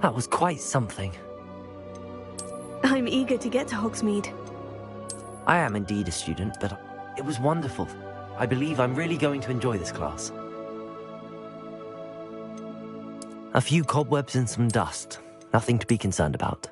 That was quite something. I'm eager to get to Hogsmeade. I am indeed a student, but it was wonderful. I believe I'm really going to enjoy this class. A few cobwebs and some dust. Nothing to be concerned about.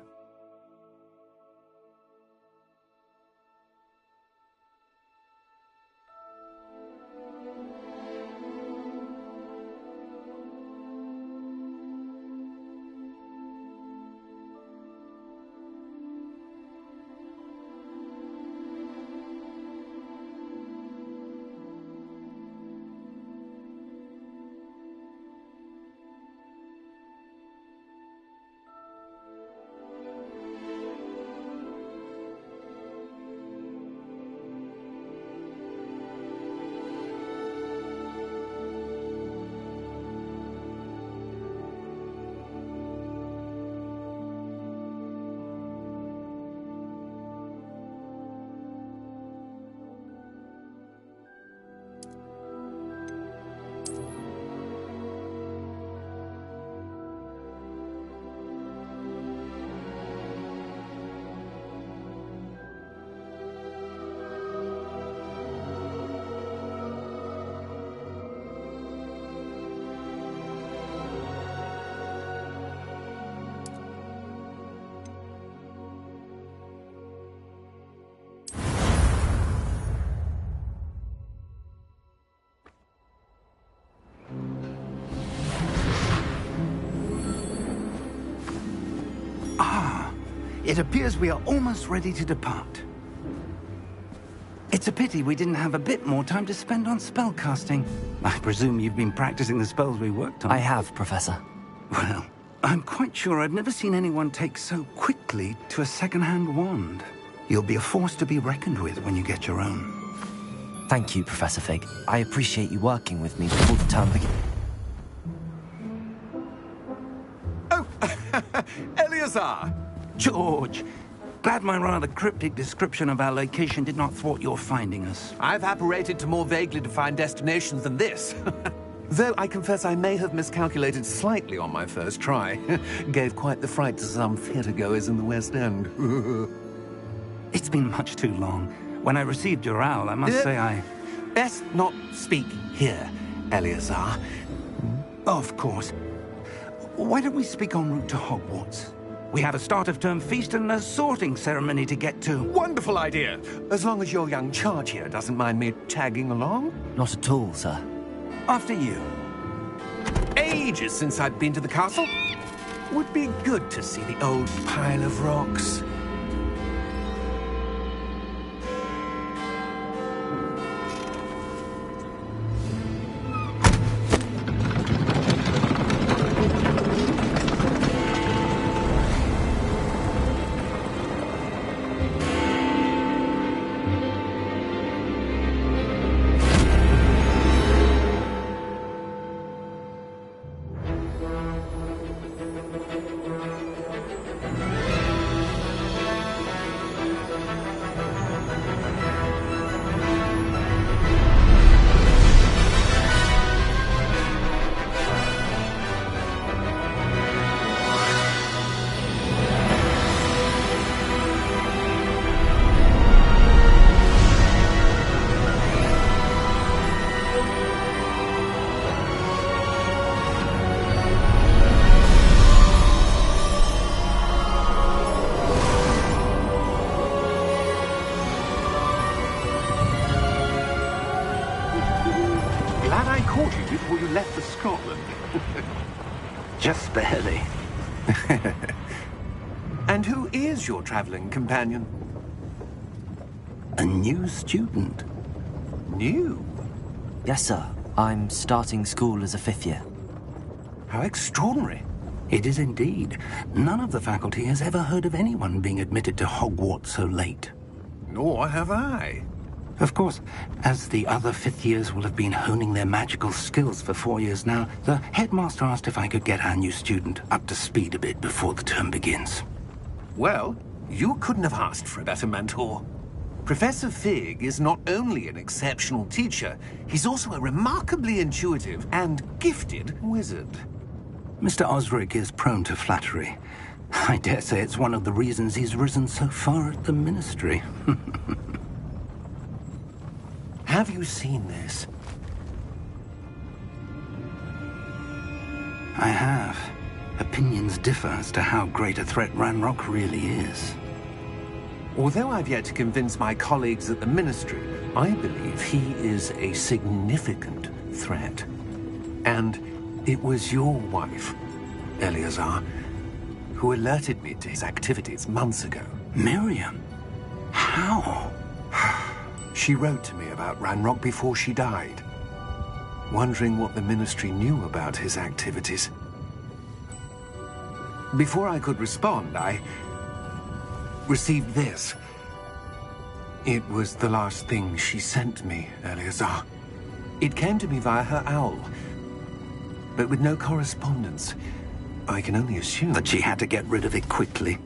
It appears we are almost ready to depart. It's a pity we didn't have a bit more time to spend on spellcasting. I presume you've been practicing the spells we worked on. I have, Professor. Well, I'm quite sure I've never seen anyone take so quickly to a second-hand wand. You'll be a force to be reckoned with when you get your own. Thank you, Professor Fig. I appreciate you working with me before the term begins. Oh, Eleazar! George, glad my rather cryptic description of our location did not thwart your finding us. I've apparated to more vaguely defined destinations than this. Though I confess I may have miscalculated slightly on my first try. Gave quite the fright to some theatre-goers in the West End. It's been much too long. When I received your owl, I must say I... Best not speak here, Eleazar. Of course. Why don't we speak en route to Hogwarts? We have a start-of-term feast and a sorting ceremony to get to. Wonderful idea! As long as your young charge here doesn't mind me tagging along. Not at all, sir. After you. Ages since I've been to the castle. Would be good to see the old pile of rocks. Glad I caught you before you left for Scotland. Just barely. And who is your traveling companion? A new student. New? Yes, sir. I'm starting school as a 5th year. How extraordinary. It is indeed. None of the faculty has ever heard of anyone being admitted to Hogwarts so late. Nor have I. Of course, as the other 5th years will have been honing their magical skills for 4 years now, the headmaster asked if I could get our new student up to speed a bit before the term begins. Well, you couldn't have asked for a better mentor. Professor Fig is not only an exceptional teacher, he's also a remarkably intuitive and gifted wizard. Mr. Osric is prone to flattery. I dare say it's one of the reasons he's risen so far at the Ministry. Have you seen this? I have. Opinions differ as to how great a threat Ranrock really is. Although I've yet to convince my colleagues at the Ministry, I believe he is a significant threat. And it was your wife, Eleazar, who alerted me to his activities months ago. Miriam? How? She wrote to me about Ranrock before she died, wondering what the Ministry knew about his activities. Before I could respond, I received this. It was the last thing she sent me, Eleazar. It came to me via her owl, but with no correspondence. I can only assume That she had to get rid of it quickly,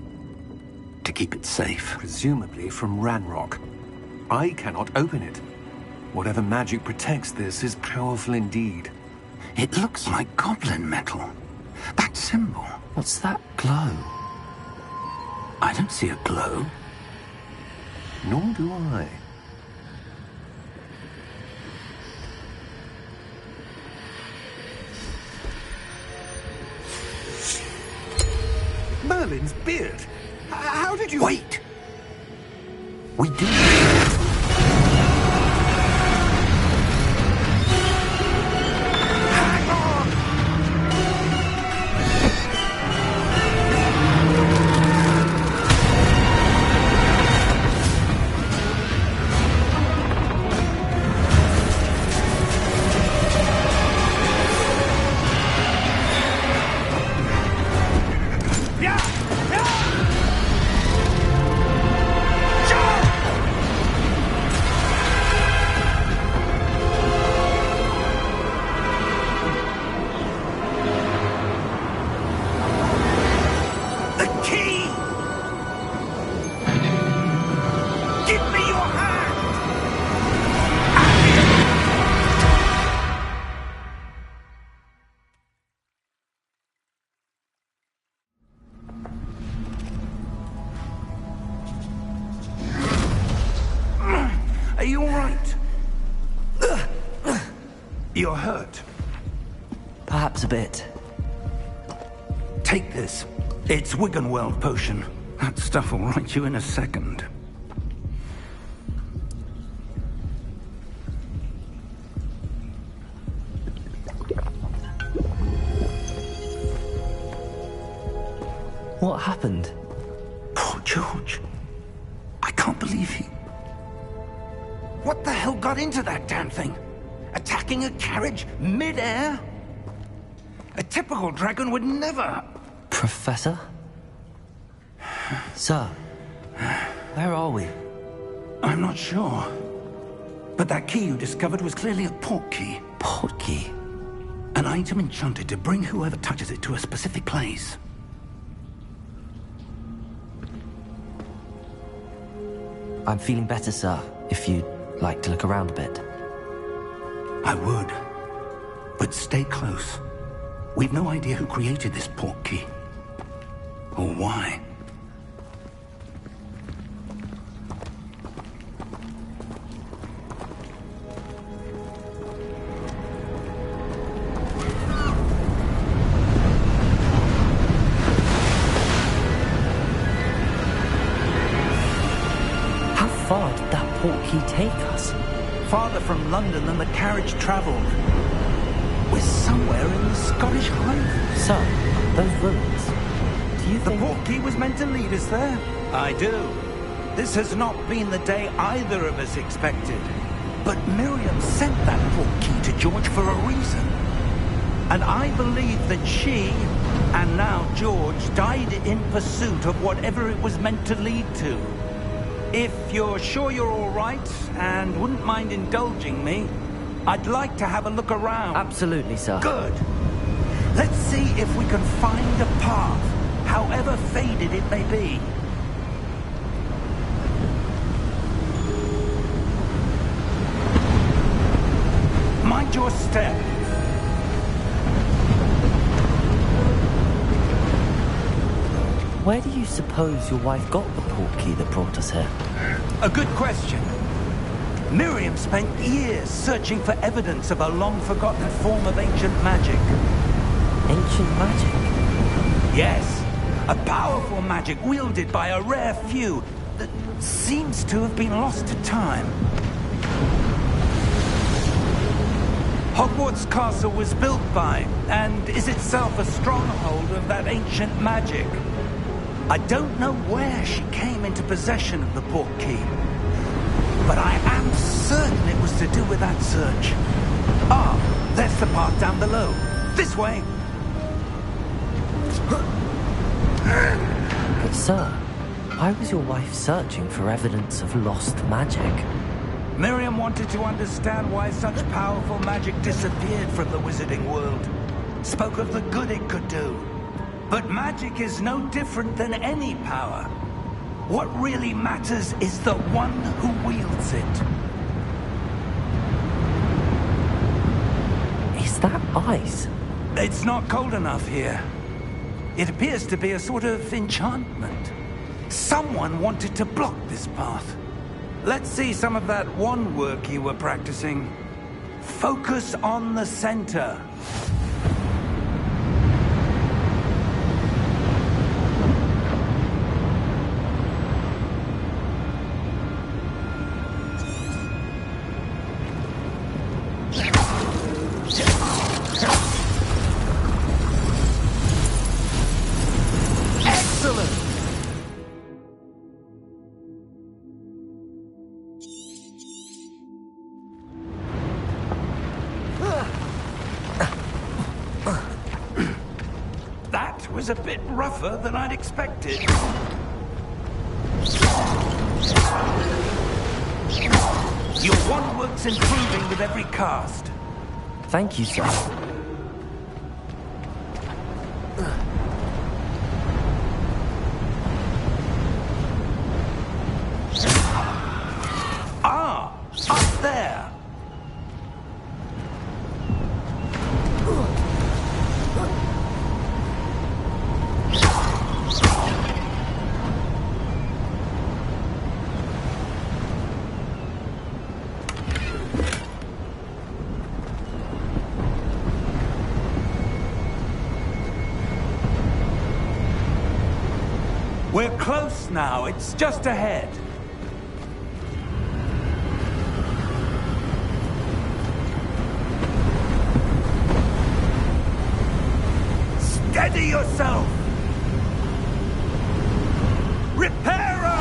to keep it safe. presumably from Ranrock. I cannot open it. Whatever magic protects this is powerful indeed. It looks like goblin metal. That symbol. What's that glow? I don't see a glow. Nor do I. Merlin's beard. How did you... Wait! We do. Hang on! You're hurt. Perhaps a bit. Take this. It's Wiggenweld potion. That stuff will right you in a second. What happened? Poor George. I can't believe he... What the hell got into that damn thing? Attacking a carriage mid-air? A typical dragon would never... Professor? Sir, where are we? I'm not sure. But that key you discovered was clearly a port key. Port key? An item enchanted to bring whoever touches it to a specific place. I'm feeling better, sir, if you'd like to look around a bit. I would. But stay close. We've no idea who created this port key. Or why. How far did that port key take us? Farther from London than the carriage travelled. We're somewhere in the Scottish Highlands. Sir, those ruins. Do you The think... port key was meant to lead us there? I do. This has not been the day either of us expected. But Miriam sent that port key to George for a reason. And I believe that she, and now George, died in pursuit of whatever it was meant to lead to. If you're sure you're all right, and wouldn't mind indulging me, I'd like to have a look around. Absolutely, sir. Good. Let's see if we can find a path, however faded it may be. Mind your step. Where do you suppose your wife got the port key that brought us here? A good question. Miriam spent years searching for evidence of a long-forgotten form of ancient magic. Ancient magic? Yes, a powerful magic wielded by a rare few that seems to have been lost to time. Hogwarts Castle was built by, and is itself a stronghold of that ancient magic. I don't know where she came into possession of the port key, but I am certain it was to do with that search. Ah, there's the path down below. This way. But sir, why was your wife searching for evidence of lost magic? Miriam wanted to understand why such powerful magic disappeared from the wizarding world. Spoke of the good it could do. But magic is no different than any power. What really matters is the one who wields it. Is that ice? It's not cold enough here. It appears to be a sort of enchantment. Someone wanted to block this path. Let's see some of that wand work you were practicing. Focus on the center. Was a bit rougher than I'd expected. Your wand work's improving with every cast. Thank you, sir. Ah, up there. now. It's just ahead. Steady yourself! Reparo!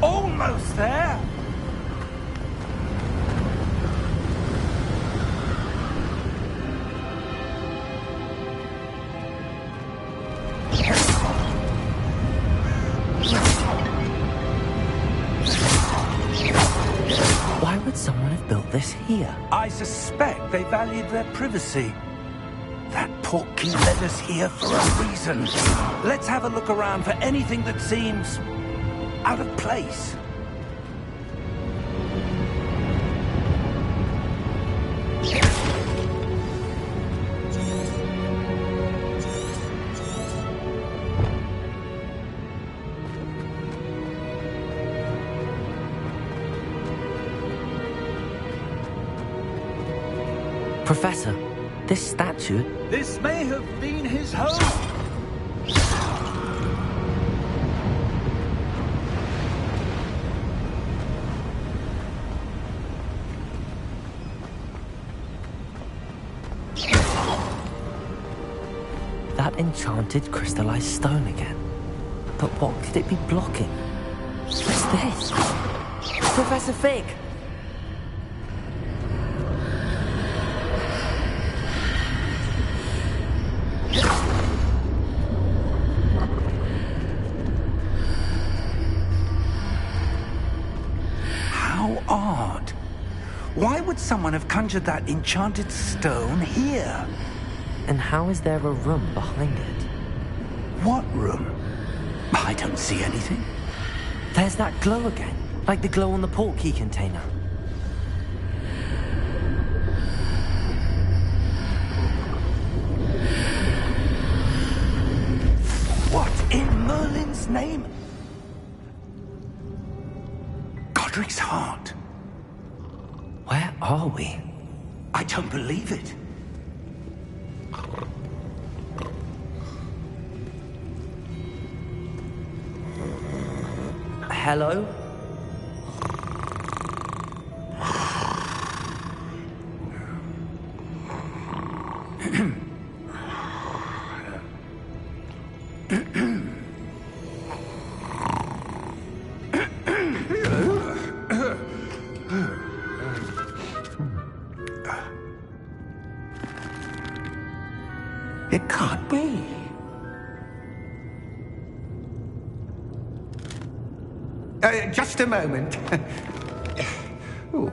Almost there! Why would someone have built this here? I suspect they valued their privacy. That portkey led us here for a reason. Let's have a look around for anything that seems out of place. Professor, this statue... This may have been his home. That enchanted crystallized stone again. But what could it be blocking? What's this? Professor Fig! How odd. Why would someone have conjured that enchanted stone here? And how is there a room behind it? What room? I don't see anything. There's that glow again, like the glow on the portkey container. What in Merlin's name? Godric's heart. Where are we? I don't believe it. Hello? It can't be. Just a moment. Oh.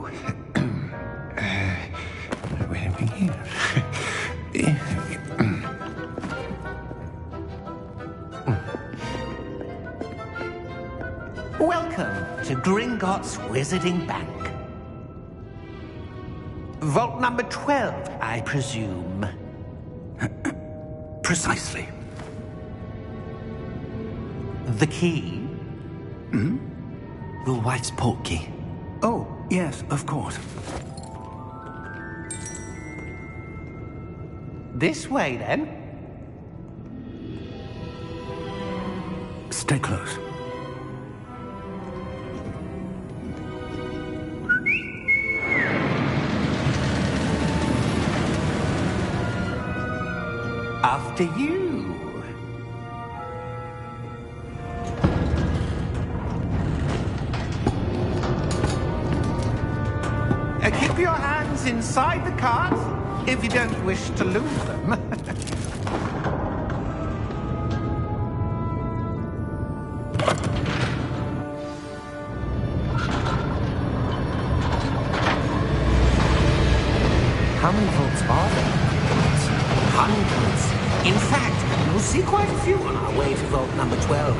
Where are we here? Welcome to Gringotts Wizarding Bank. Vault number 12, I presume. Precisely. The key? Hmm? Your wife's portkey. Oh, yes, of course. This way, then. Stay close. After you. Keep your hands inside the cart if you don't wish to lose them. How many vaults are there? Hundreds. In fact, we'll see quite a few on our way to vault number 12.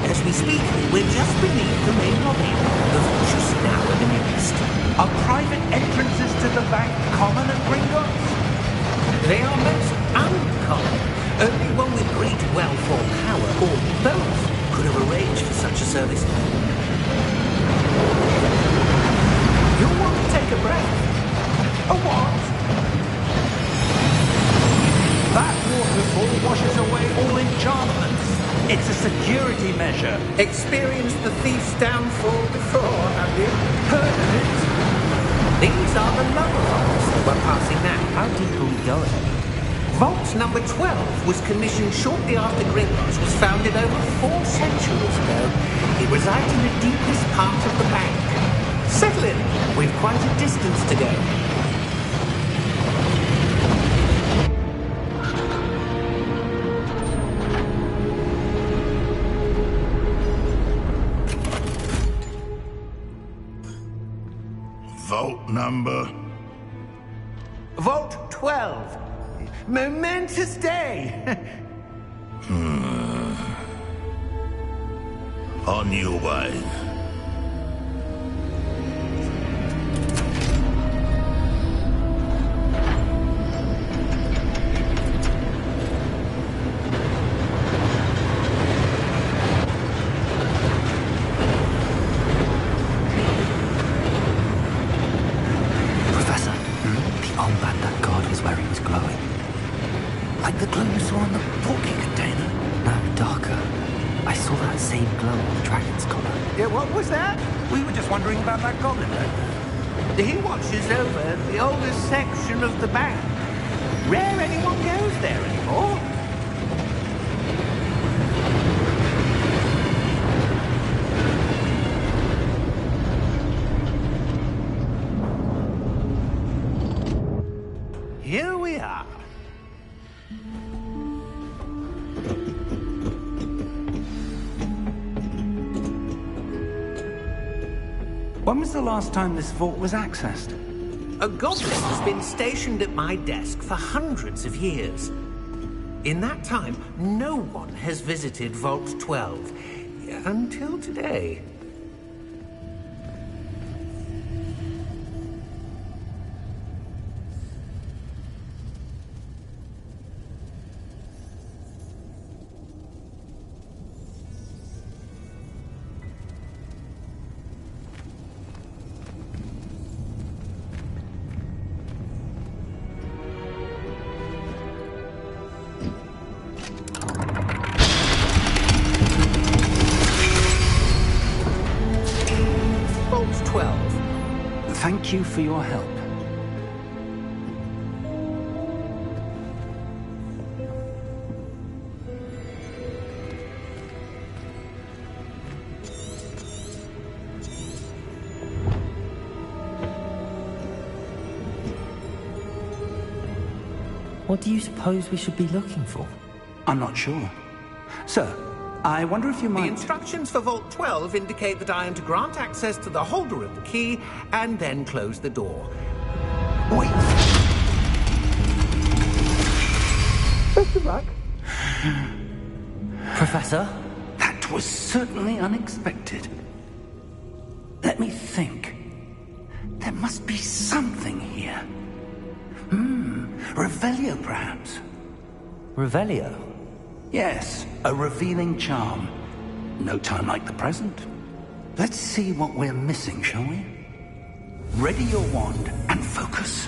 As we speak, we're just beneath the main lobby. The vault you see now in the near east. Are private entrances to the bank common at Gringotts? They are most uncommon. Only one with great wealth or power, or both, could have arranged for such a service. You'll want to take a breath. A what? That waterfall washes away all enchantments. It's a security measure. Experienced the thief's downfall before, have you? Heard of it? These are the lower vaults that we're passing now. How deep are we going? Vault number 12 was commissioned shortly after Gringotts was founded over 4 centuries ago. It resides in the deepest part of the bank. Settle in. We've quite a distance to go. Vault number? Vault 12. Momentous day. On your way. Professor, the armband that guard was wearing was glowing. Like the glow you saw on the porky container? No, darker. I saw that same glow on the dragon's collar. Yeah, what was that? We were just wondering about that goblin, though. He watches over the oldest section of the bank. Rare anyone goes there anymore. Here we are. When was the last time this vault was accessed? A goblin has been stationed at my desk for hundreds of years. In that time, no one has visited Vault 12. Until today. Vault 12. Thank you for your help. What do you suppose we should be looking for? I'm not sure. Sir, I wonder if you The might... instructions for Vault 12 indicate that I am to grant access to the holder of the key and then close the door. Wait! Best of luck. Professor? That was certainly unexpected. Let me think. There must be something here. Revelio, perhaps? Revelio? Yes, a revealing charm. No time like the present. Let's see what we're missing, shall we? Ready your wand and focus.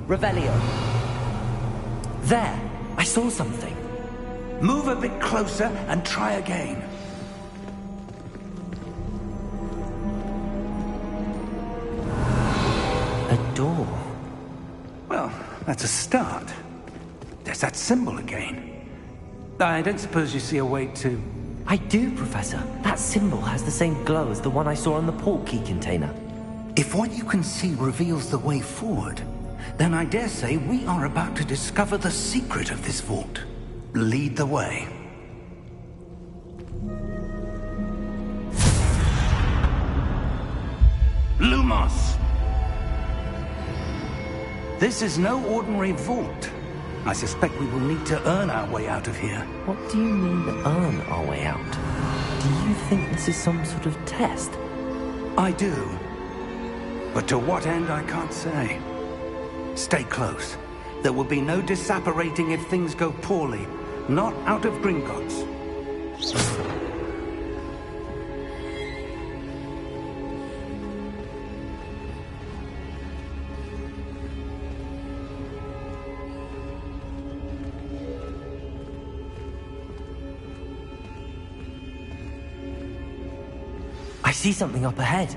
Revelio. There! I saw something. Move a bit closer and try again. A door. Well, that's a start. There's that symbol again. I don't suppose you see a way to... I do, Professor. That symbol has the same glow as the one I saw on the port key container. If what you can see reveals the way forward, then I dare say we are about to discover the secret of this vault. Lead the way. Lumos! This is no ordinary vault. I suspect we will need to earn our way out of here. What do you mean, earn our way out? Do you think this is some sort of test? I do. But to what end, I can't say. Stay close. There will be no disapparating if things go poorly. Not out of Gringotts. I see something up ahead.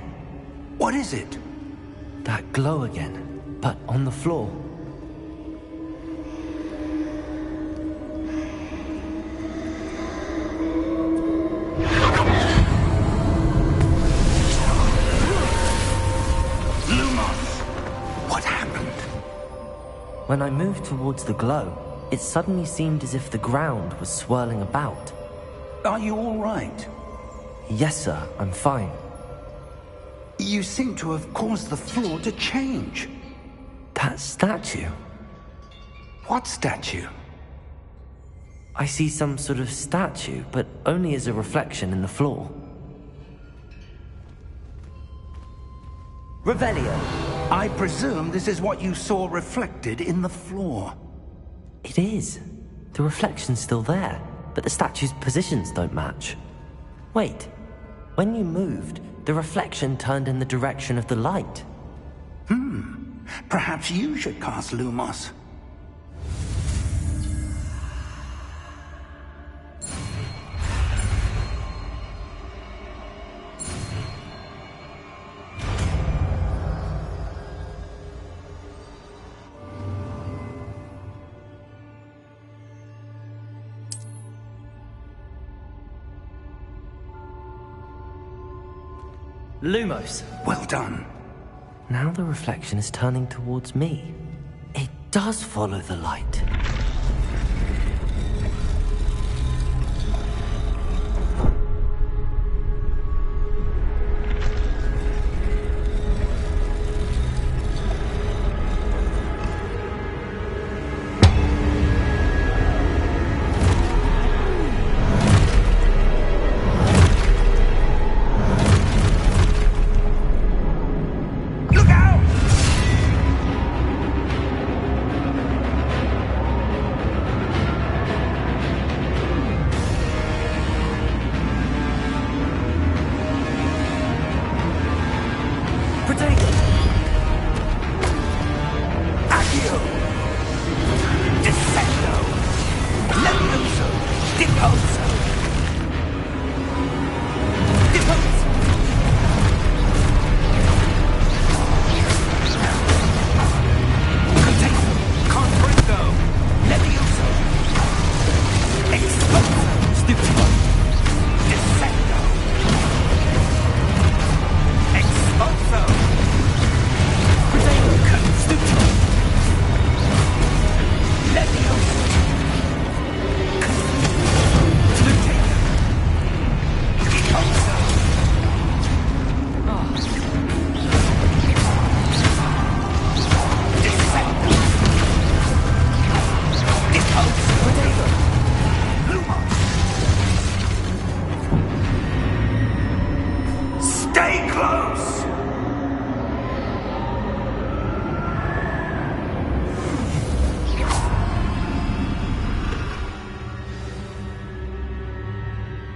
What is it? That glow again, but on the floor. Lumos! What happened? When I moved towards the glow, it suddenly seemed as if the ground was swirling about. Are you all right? Yes, sir, I'm fine. You seem to have caused the floor to change. That statue. What statue? I see some sort of statue, but only as a reflection in the floor. Revelio. I presume this is what you saw reflected in the floor. It is. The reflection's still there, but the statue's positions don't match. Wait. When you moved, the reflection turned in the direction of the light. Perhaps you should cast Lumos. Lumos. Well done. Now the reflection is turning towards me. It does follow the light.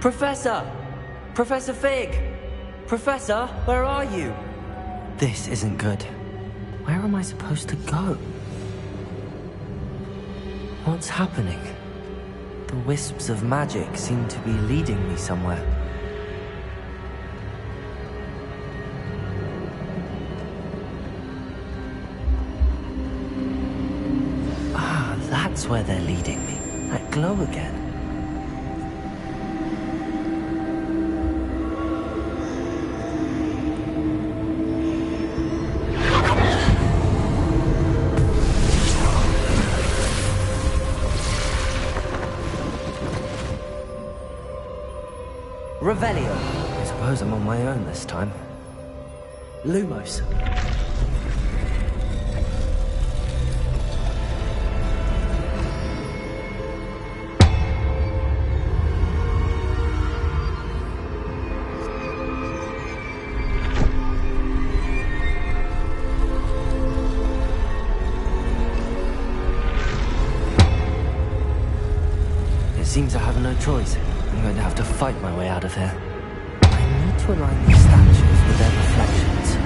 Professor! Professor Fig! Professor, where are you? This isn't good. Where am I supposed to go? What's happening? The wisps of magic seem to be leading me somewhere. Ah, that's where they're leading me. That glow again. Revelio. I suppose I'm on my own this time. Lumos. It seems I have no choice. I'm going to have to fight my way out of here. I need to align these statues with their reflections.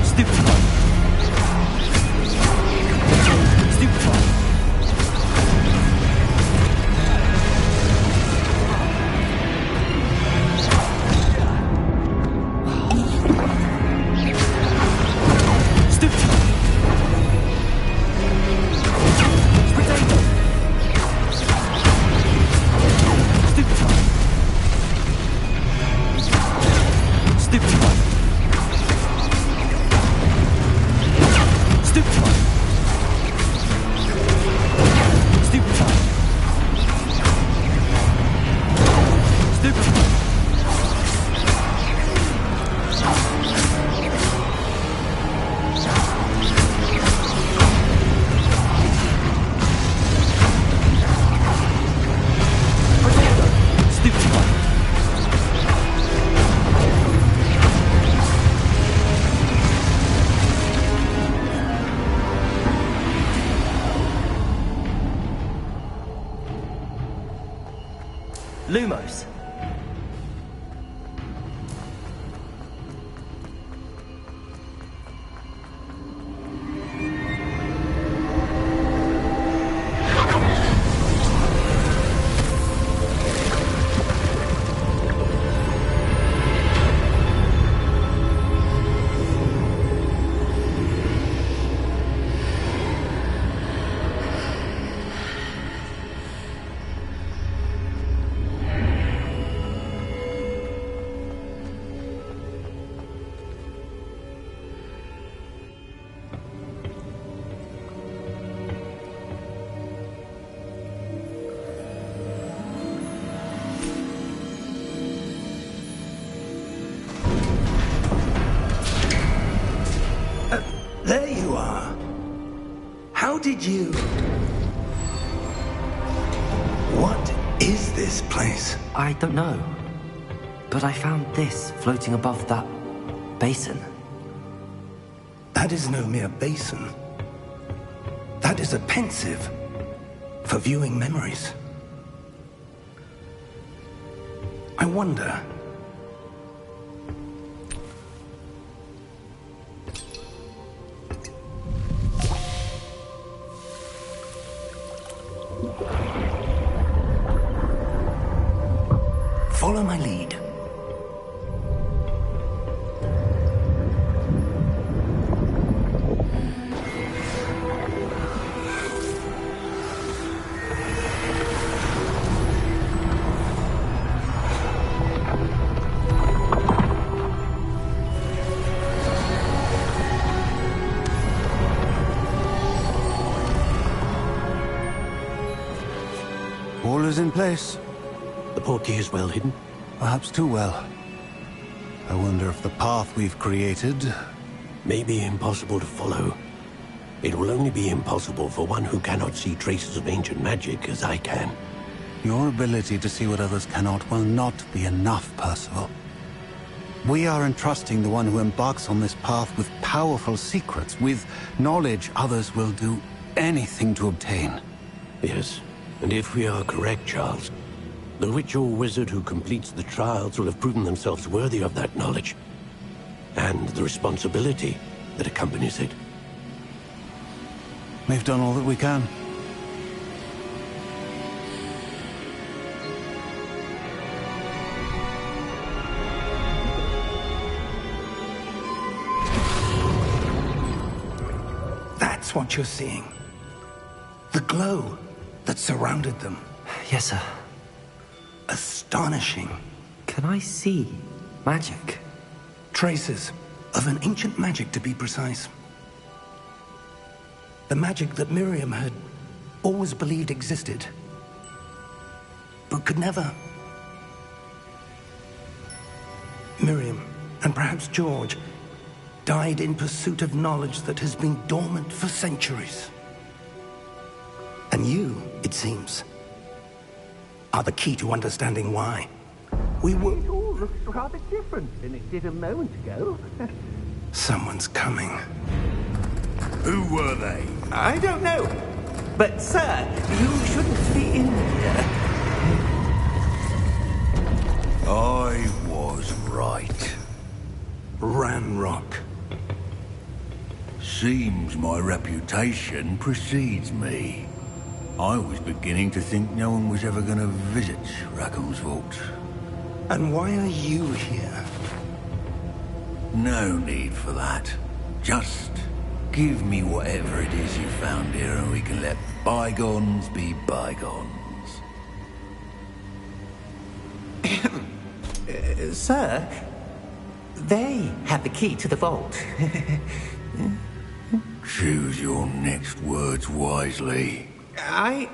Stupefy! Lumos. How did you... What is this place? I don't know. But I found this floating above that basin. That is no mere basin. That is a pensive for viewing memories. I wonder... Follow my lead. All is in place. The portkey is well hidden. Perhaps too well. I wonder if the path we've created... May be impossible to follow. It will only be impossible for one who cannot see traces of ancient magic as I can. Your ability to see what others cannot will not be enough, Percival. We are entrusting the one who embarks on this path with powerful secrets, with knowledge others will do anything to obtain. Yes, and if we are correct, Charles, the witch or wizard who completes the trials will have proven themselves worthy of that knowledge, and the responsibility that accompanies it. We've done all that we can. That's what you're seeing. The glow that surrounded them. Yes, sir. Astonishing. Can I see magic? Traces of an ancient magic, to be precise. The magic that Miriam had always believed existed, but could never. Miriam, and perhaps George, died in pursuit of knowledge that has been dormant for centuries. And you, it seems, are the key to understanding why. We were... It all looks rather different than it did a moment ago. Someone's coming. Who were they? I don't know. But, sir, you shouldn't be in here. I was right. Ranrock. Seems my reputation precedes me. I was beginning to think no one was ever going to visit Rackham's vault. And why are you here? No need for that. Just give me whatever it is you found here and we can let bygones be bygones. Sir, they have the key to the vault. Choose your next words wisely. I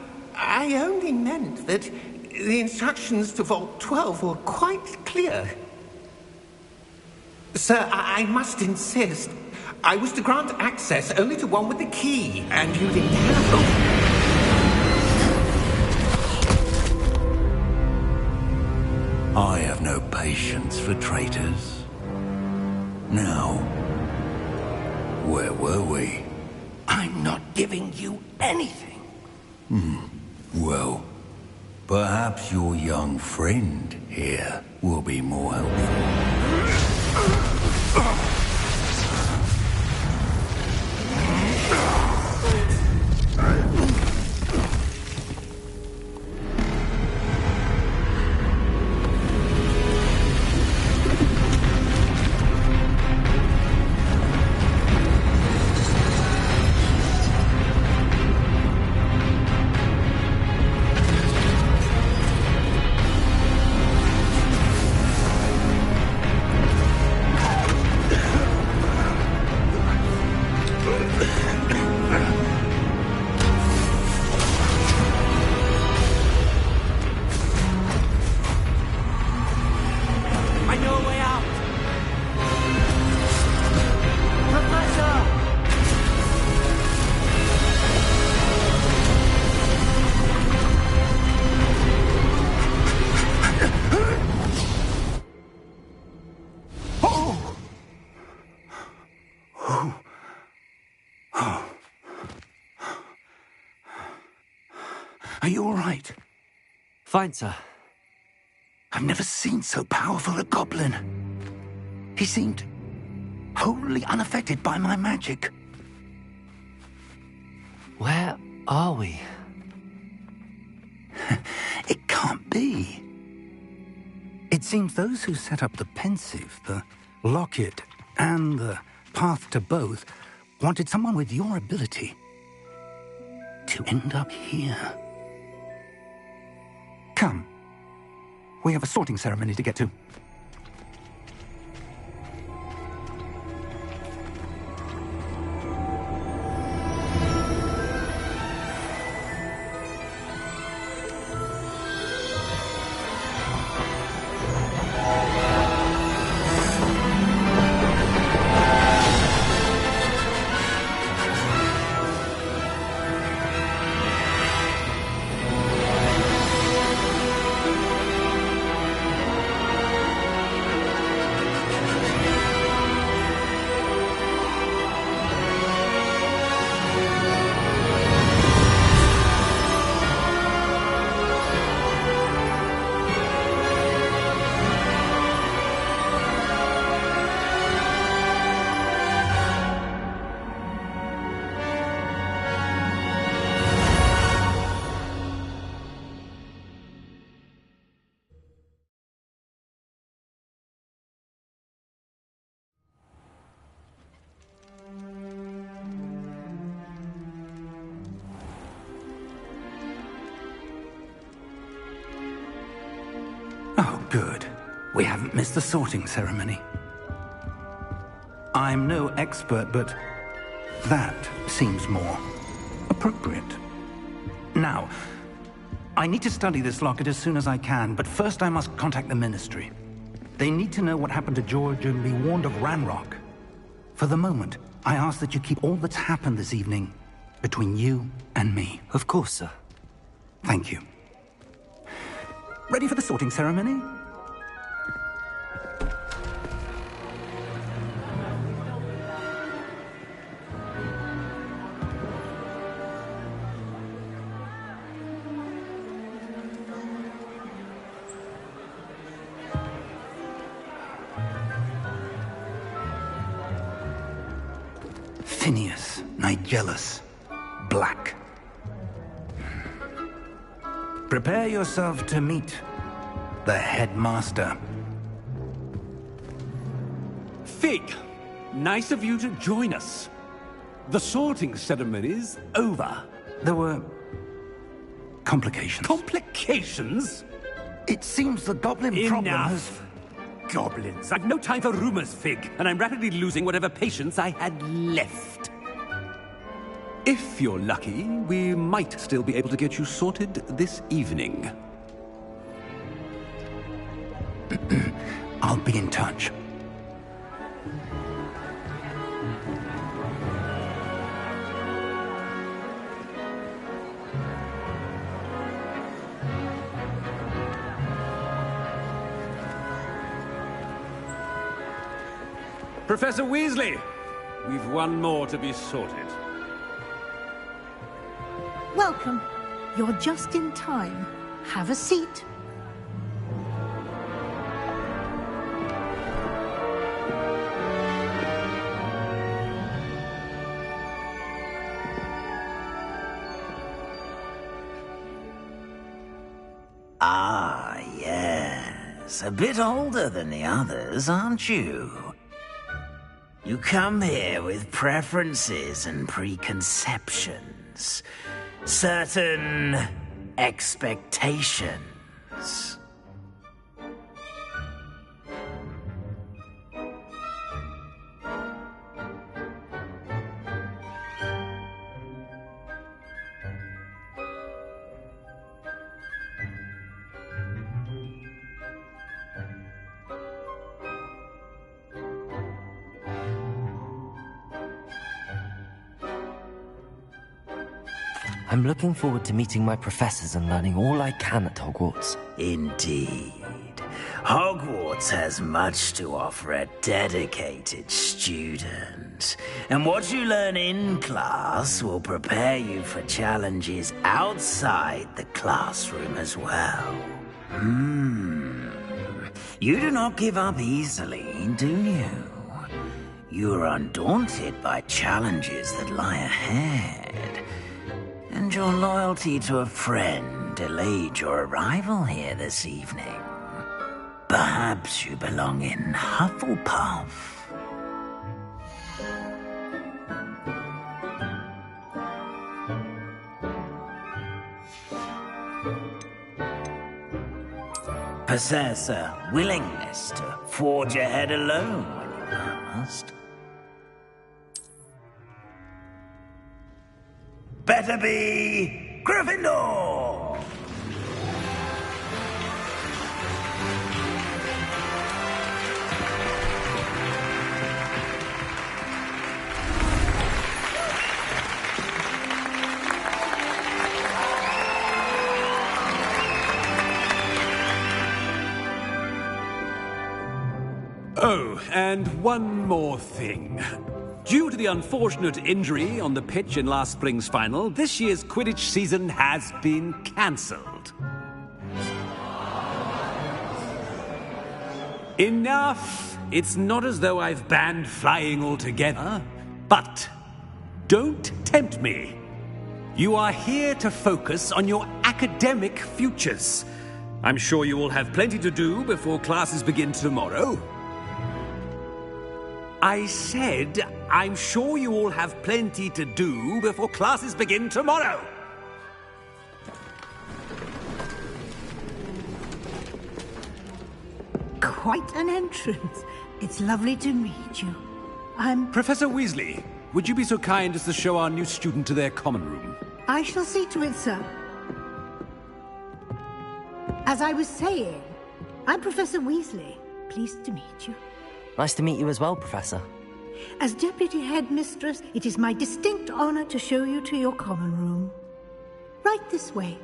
only meant that the instructions to Vault 12 were quite clear. Sir, I must insist. I was to grant access only to one with the key, and you didn't have them. I have no patience for traitors. Now, where were we? I'm not giving you anything. Well, perhaps your young friend here will be more helpful. Are you all right? Fine, sir. I've never seen so powerful a goblin. He seemed wholly unaffected by my magic. Where are we? It can't be. It seems those who set up the pensive, the locket, and the path to both wanted someone with your ability to end up here. Come. We have a sorting ceremony to get to. Oh, good. We haven't missed the sorting ceremony. I'm no expert, but that seems more appropriate. Now, I need to study this locket as soon as I can, but first I must contact the Ministry. They need to know what happened to George and be warned of Ranrock. For the moment, I ask that you keep all that's happened this evening between you and me. Of course, sir. Thank you. Ready for the sorting ceremony? Phineas, Nigellus, Black. Prepare yourself to meet the headmaster. Fig, nice of you to join us. The sorting ceremony's over. There were complications. Complications? It seems the goblin problem has... Enough! Goblins. I've no time for rumors, Fig, and I'm rapidly losing whatever patience I had left. If you're lucky, we might still be able to get you sorted this evening. I'll be in touch. Professor Weasley, we've one more to be sorted. Welcome. You're just in time. Have a seat. Ah, yes. A bit older than the others, aren't you? You come here with preferences and preconceptions. Certain expectations. I'm looking forward to meeting my professors and learning all I can at Hogwarts. Indeed. Hogwarts has much to offer a dedicated student, and what you learn in class will prepare you for challenges outside the classroom as well. You do not give up easily, do you? You are undaunted by challenges that lie ahead, and your loyalty to a friend delayed your arrival here this evening. Perhaps you belong in Hufflepuff. Possess a willingness to forge ahead alone when you must. Better be Gryffindor! Oh, and one more thing. Due to the unfortunate injury on the pitch in last spring's final, this year's Quidditch season has been cancelled. Enough! It's not as though I've banned flying altogether, but don't tempt me. You are here to focus on your academic futures. I'm sure you will have plenty to do before classes begin tomorrow. I said, I'm sure you all have plenty to do before classes begin tomorrow. Quite an entrance. It's lovely to meet you. I'm... Professor Weasley, would you be so kind as to show our new student to their common room? I shall see to it, sir. As I was saying, I'm Professor Weasley. Pleased to meet you. Nice to meet you as well, Professor. As Deputy Headmistress, it is my distinct honor to show you to your common room. Right this way.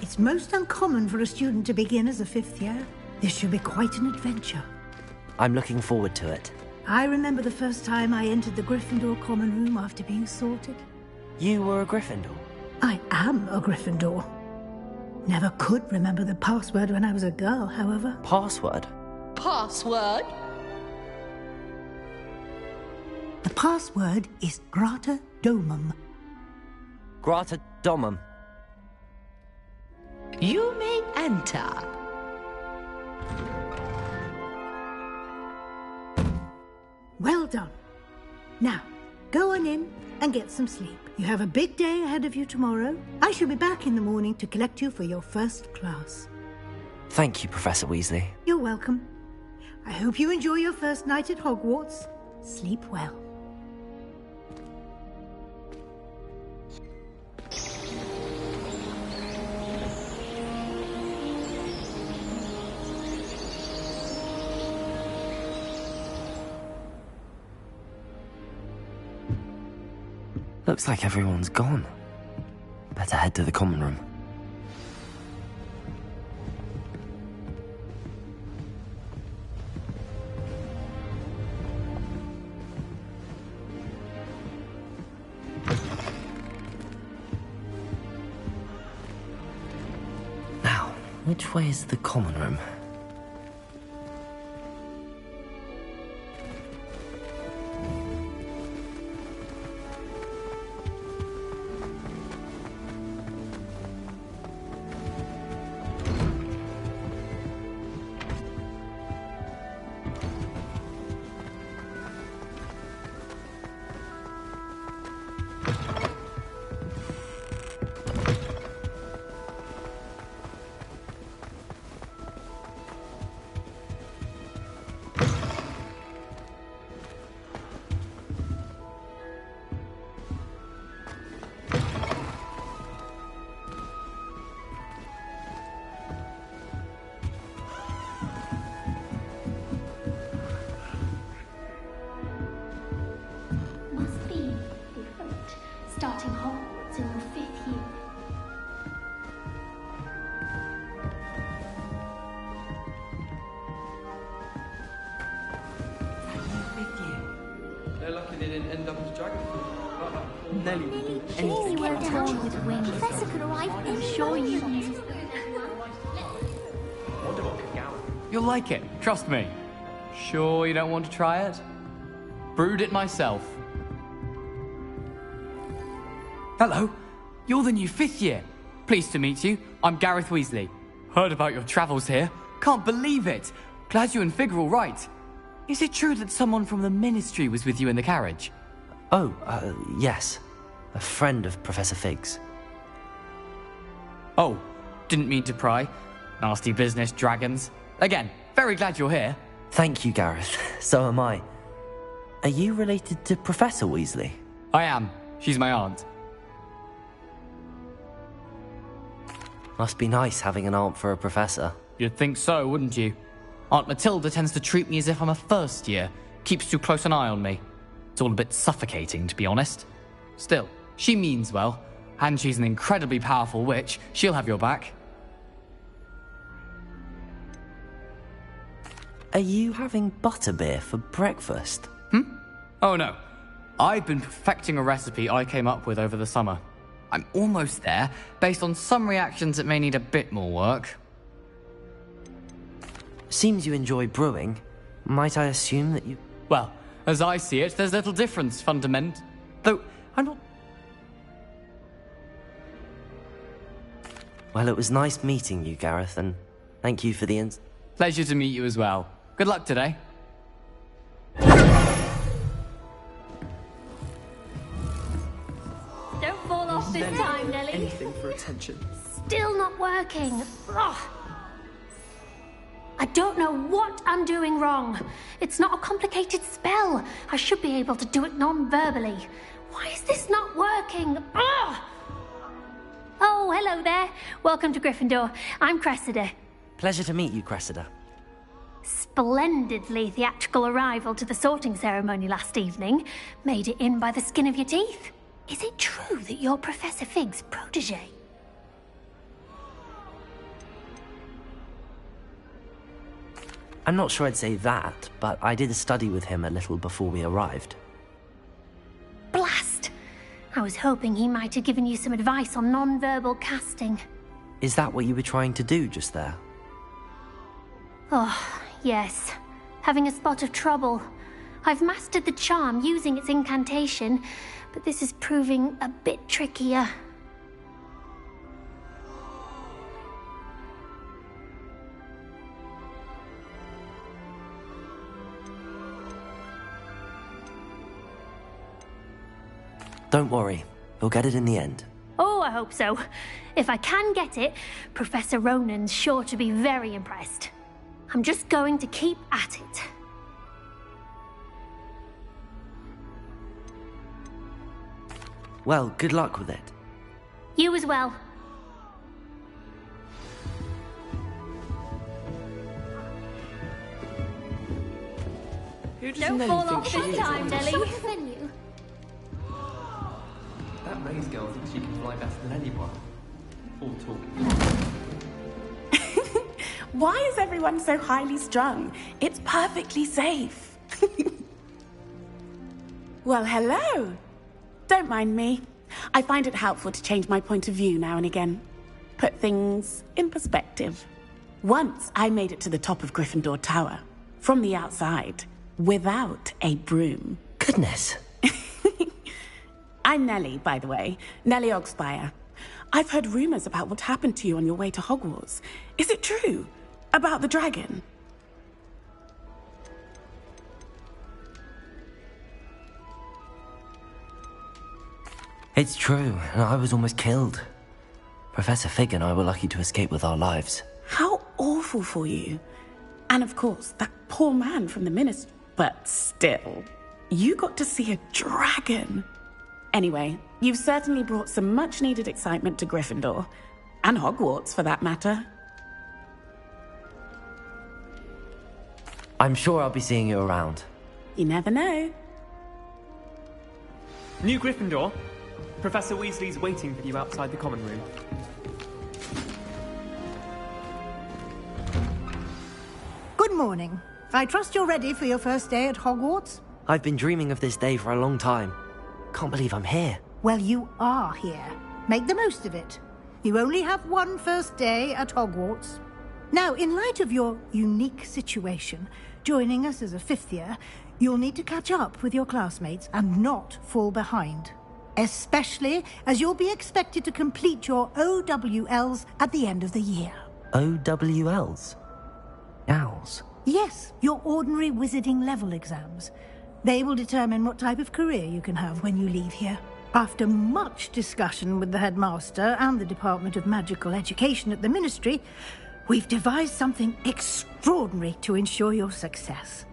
It's most uncommon for a student to begin as a fifth year. This should be quite an adventure. I'm looking forward to it. I remember the first time I entered the Gryffindor common room after being sorted. You were a Gryffindor? I am a Gryffindor. Never could remember the password when I was a girl, however. Password? Password? The password is Grata Domum. Grata Domum. You may enter. Well done. Now, go on in and get some sleep. You have a big day ahead of you tomorrow. I shall be back in the morning to collect you for your first class. Thank you, Professor Weasley. You're welcome. I hope you enjoy your first night at Hogwarts. Sleep well. Looks like everyone's gone. Better head to the common room. Now, which way is the common room? Hopefully they didn't end up as dragon fruit. Nelly will do anything. With wings. Professor could arrive. I'm sure you. You'll like it, trust me. Sure you don't want to try it? Brewed it myself. Hello, you're the new 5th year. Pleased to meet you. I'm Gareth Weasley. Heard about your travels here. Can't believe it. Glad you and Fig are all right. Is it true that someone from the Ministry was with you in the carriage? Oh, yes. A friend of Professor Fig's. Oh, didn't mean to pry. Nasty business, dragons. Again, very glad you're here. Thank you, Gareth. So am I. Are you related to Professor Weasley? I am. She's my aunt. Must be nice having an aunt for a professor. You'd think so, wouldn't you? Aunt Matilda tends to treat me as if I'm a first year. Keeps too close an eye on me. It's all a bit suffocating, to be honest. Still, she means well. And she's an incredibly powerful witch. She'll have your back. Are you having butterbeer for breakfast? Oh no. I've been perfecting a recipe I came up with over the summer. I'm almost there, based on some reactions that may need a bit more work. Seems you enjoy brewing. Might I assume that you... Well, as I see it, there's little difference, fundament. Though, I'm not... Well, it was nice meeting you, Gareth, and thank you for the Pleasure to meet you as well. Good luck today. Don't fall off this time, Nelly. Anything for attention. Still not working. Ugh. I don't know what I'm doing wrong. It's not a complicated spell. I should be able to do it non-verbally. Why is this not working? Ugh. Oh, hello there. Welcome to Gryffindor. I'm Cressida. Pleasure to meet you, Cressida. Splendidly theatrical arrival to the sorting ceremony last evening. Made it in by the skin of your teeth. Is it true that you're Professor Fig's protege? I'm not sure I'd say that, but I did study with him a little before we arrived. Blast! I was hoping he might have given you some advice on non-verbal casting. Is that what you were trying to do just there? Oh, yes. Having a spot of trouble. I've mastered the charm using its incantation, but this is proving a bit trickier. Don't worry, we'll get it in the end. Oh, I hope so. If I can get it, Professor Ronan's sure to be very impressed. I'm just going to keep at it. Well, good luck with it. You as well. Who does Don't Nelly fall think off she this is? time, Nelly. That Maze girl thinks she can fly better than anyone. All talk. Why is everyone so highly strung? It's perfectly safe. Well, hello. Don't mind me. I find it helpful to change my point of view now and again. Put things in perspective. Once I made it to the top of Gryffindor Tower, from the outside, without a broom. Goodness. I'm Nellie, by the way. Nellie Ogspire. I've heard rumors about what happened to you on your way to Hogwarts. Is it true? About the dragon? It's true, and I was almost killed. Professor Fig and I were lucky to escape with our lives. How awful for you. And of course, that poor man from the ministry. But still, you got to see a dragon. Anyway, you've certainly brought some much-needed excitement to Gryffindor. And Hogwarts, for that matter. I'm sure I'll be seeing you around. You never know. New Gryffindor. Professor Weasley's waiting for you outside the common room. Good morning. I trust you're ready for your first day at Hogwarts. I've been dreaming of this day for a long time. Can't believe I'm here. Well, you are here. Make the most of it. You only have one first day at Hogwarts. Now, in light of your unique situation, joining us as a fifth year, you'll need to catch up with your classmates and not fall behind. Especially as you'll be expected to complete your OWLs at the end of the year. OWLs? Owls? Yes, your ordinary wizarding level exams. They will determine what type of career you can have when you leave here. After much discussion with the headmaster and the Department of Magical Education at the Ministry, we've devised something extraordinary to ensure your success.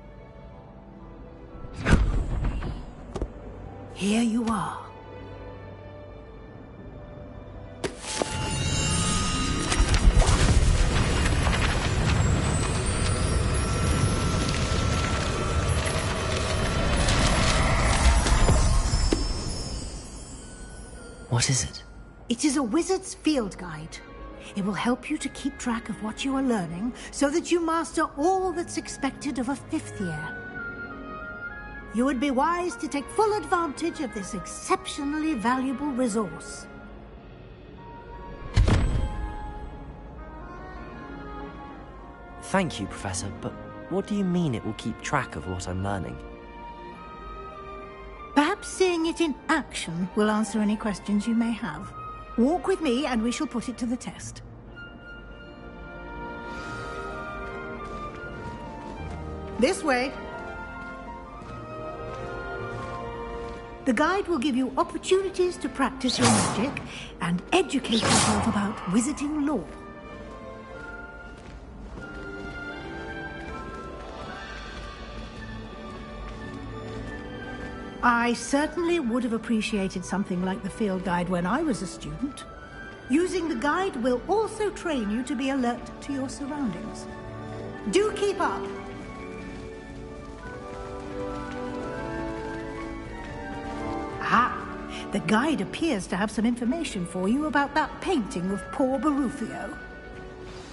Here you are. What is it? It is a wizard's field guide. It will help you to keep track of what you are learning so that you master all that's expected of a fifth year. You would be wise to take full advantage of this exceptionally valuable resource. Thank you, Professor, but what do you mean it will keep track of what I'm learning? Perhaps seeing it in action will answer any questions you may have. Walk with me and we shall put it to the test. This way. The guide will give you opportunities to practice your magic and educate yourself about wizarding lore. I certainly would have appreciated something like the field guide when I was a student. Using the guide will also train you to be alert to your surroundings. Do keep up! Ah, the guide appears to have some information for you about that painting of poor Barufio.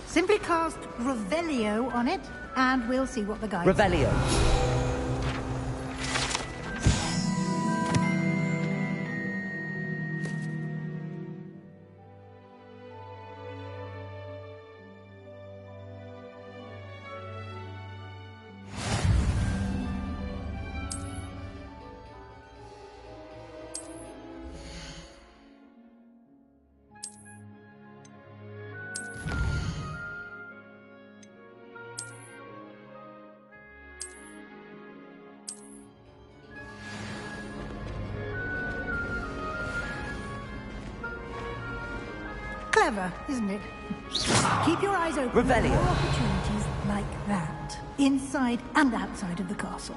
Simply cast Revelio on it, and we'll see what the guide says. Revelio. Clever, isn't it? Keep your eyes open for more opportunities like that, inside and outside of the castle.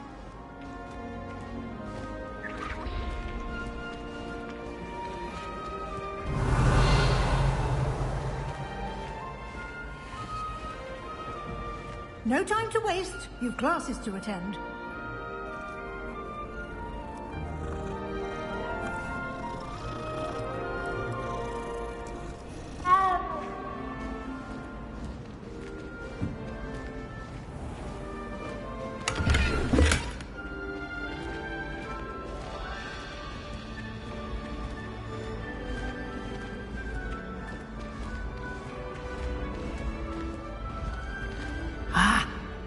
No time to waste. You've classes to attend.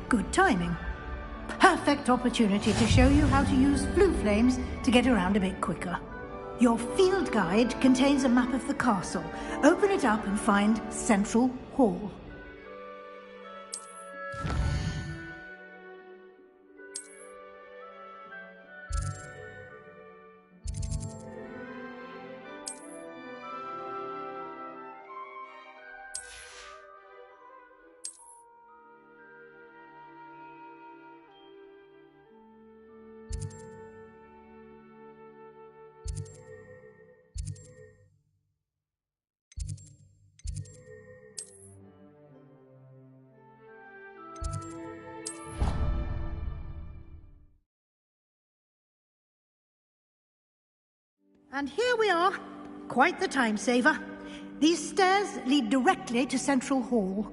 Good timing. Perfect opportunity to show you how to use blue flames to get around a bit quicker. Your field guide contains a map of the castle. Open it up and find Central Hall. And here we are. Quite the time saver. These stairs lead directly to Central Hall.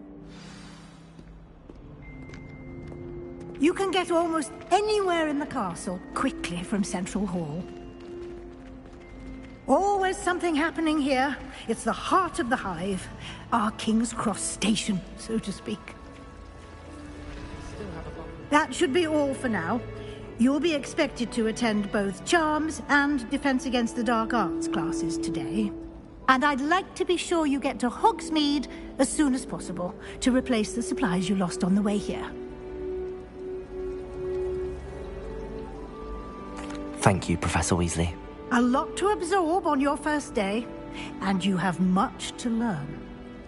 You can get almost anywhere in the castle quickly from Central Hall. Always something happening here. It's the heart of the hive. Our King's Cross station, so to speak. That should be all for now. You'll be expected to attend both Charms and Defense Against the Dark Arts classes today. And I'd like to be sure you get to Hogsmeade as soon as possible to replace the supplies you lost on the way here. Thank you, Professor Weasley. A lot to absorb on your first day, and you have much to learn.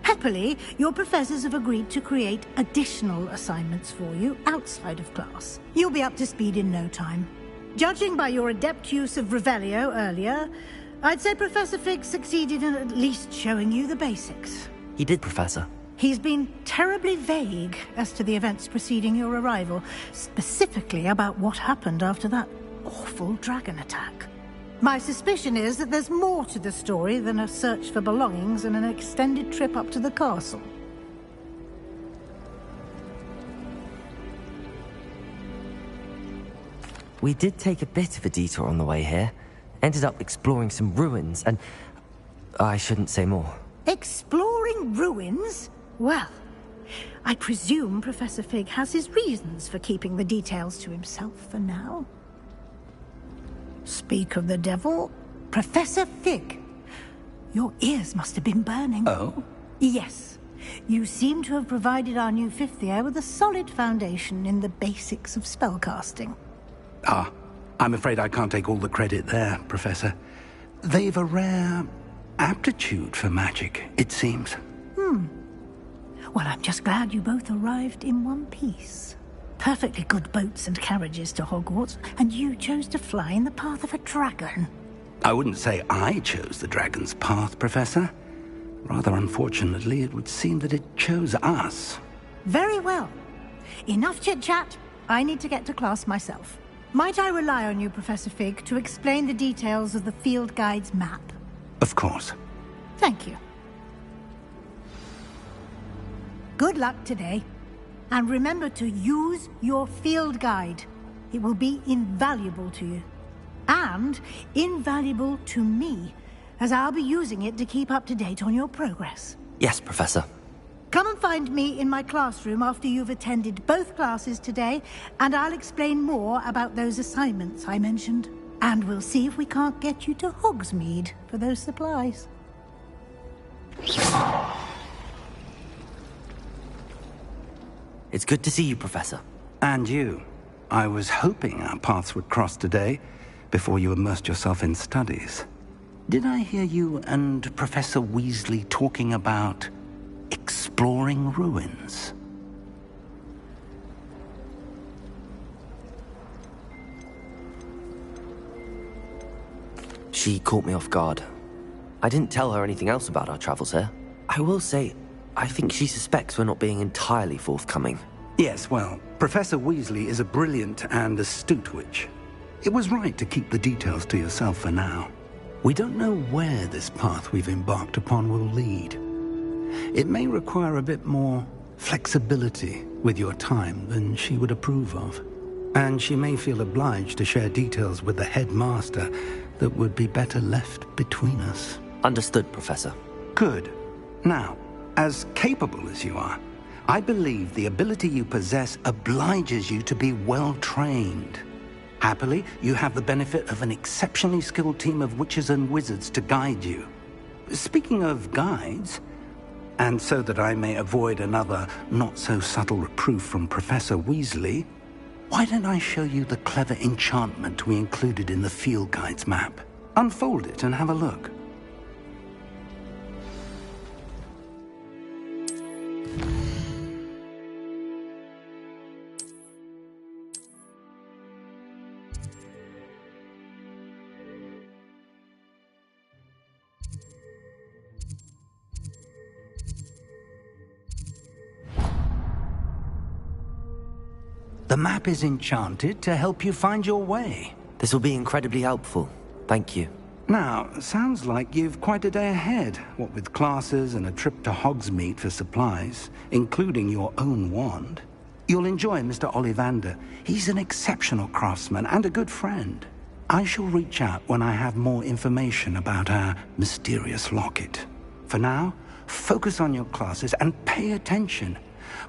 Happily, your professors have agreed to create additional assignments for you outside of class. You'll be up to speed in no time. Judging by your adept use of Revelio earlier, I'd say Professor Fig succeeded in at least showing you the basics. He did, Professor. He's been terribly vague as to the events preceding your arrival, specifically about what happened after that awful dragon attack. My suspicion is that there's more to the story than a search for belongings and an extended trip up to the castle. We did take a bit of a detour on the way here. Ended up exploring some ruins, and I shouldn't say more. Exploring ruins? Well, I presume Professor Fig has his reasons for keeping the details to himself for now. Speak of the devil, Professor Fig. Your ears must have been burning. Oh? Yes. You seem to have provided our new fifth year with a solid foundation in the basics of spellcasting. Ah, I'm afraid I can't take all the credit there, Professor. They've a rare aptitude for magic, it seems. Well, I'm just glad you both arrived in one piece. Perfectly good boats and carriages to Hogwarts, and you chose to fly in the path of a dragon. I wouldn't say I chose the dragon's path, Professor. Rather unfortunately, it would seem that it chose us. Very well. Enough chit-chat. I need to get to class myself. Might I rely on you, Professor Fig, to explain the details of the field guide's map? Of course. Thank you. Good luck today. And remember to use your field guide. It will be invaluable to you. And invaluable to me, as I'll be using it to keep up to date on your progress. Yes, Professor. Come and find me in my classroom after you've attended both classes today, and I'll explain more about those assignments I mentioned. And we'll see if we can't get you to Hogsmeade for those supplies. It's good to see you, Professor. And you. I was hoping our paths would cross today, before you immersed yourself in studies. Did I hear you and Professor Weasley talking about exploring ruins? She caught me off guard. I didn't tell her anything else about our travels here. I will say, I think she suspects we're not being entirely forthcoming. Yes, well, Professor Weasley is a brilliant and astute witch. It was right to keep the details to yourself for now. We don't know where this path we've embarked upon will lead. It may require a bit more flexibility with your time than she would approve of. And she may feel obliged to share details with the headmaster that would be better left between us. Understood, Professor. Good. Now, as capable as you are, I believe the ability you possess obliges you to be well-trained. Happily, you have the benefit of an exceptionally skilled team of witches and wizards to guide you. Speaking of guides, and so that I may avoid another not-so-subtle reproof from Professor Weasley, why don't I show you the clever enchantment we included in the field guide's map? Unfold it and have a look. The map is enchanted to help you find your way. This will be incredibly helpful. Thank you. Now, sounds like you've quite a day ahead, what with classes and a trip to Hogsmeade for supplies, including your own wand. You'll enjoy Mr. Ollivander. He's an exceptional craftsman and a good friend. I shall reach out when I have more information about our mysterious locket. For now, focus on your classes and pay attention.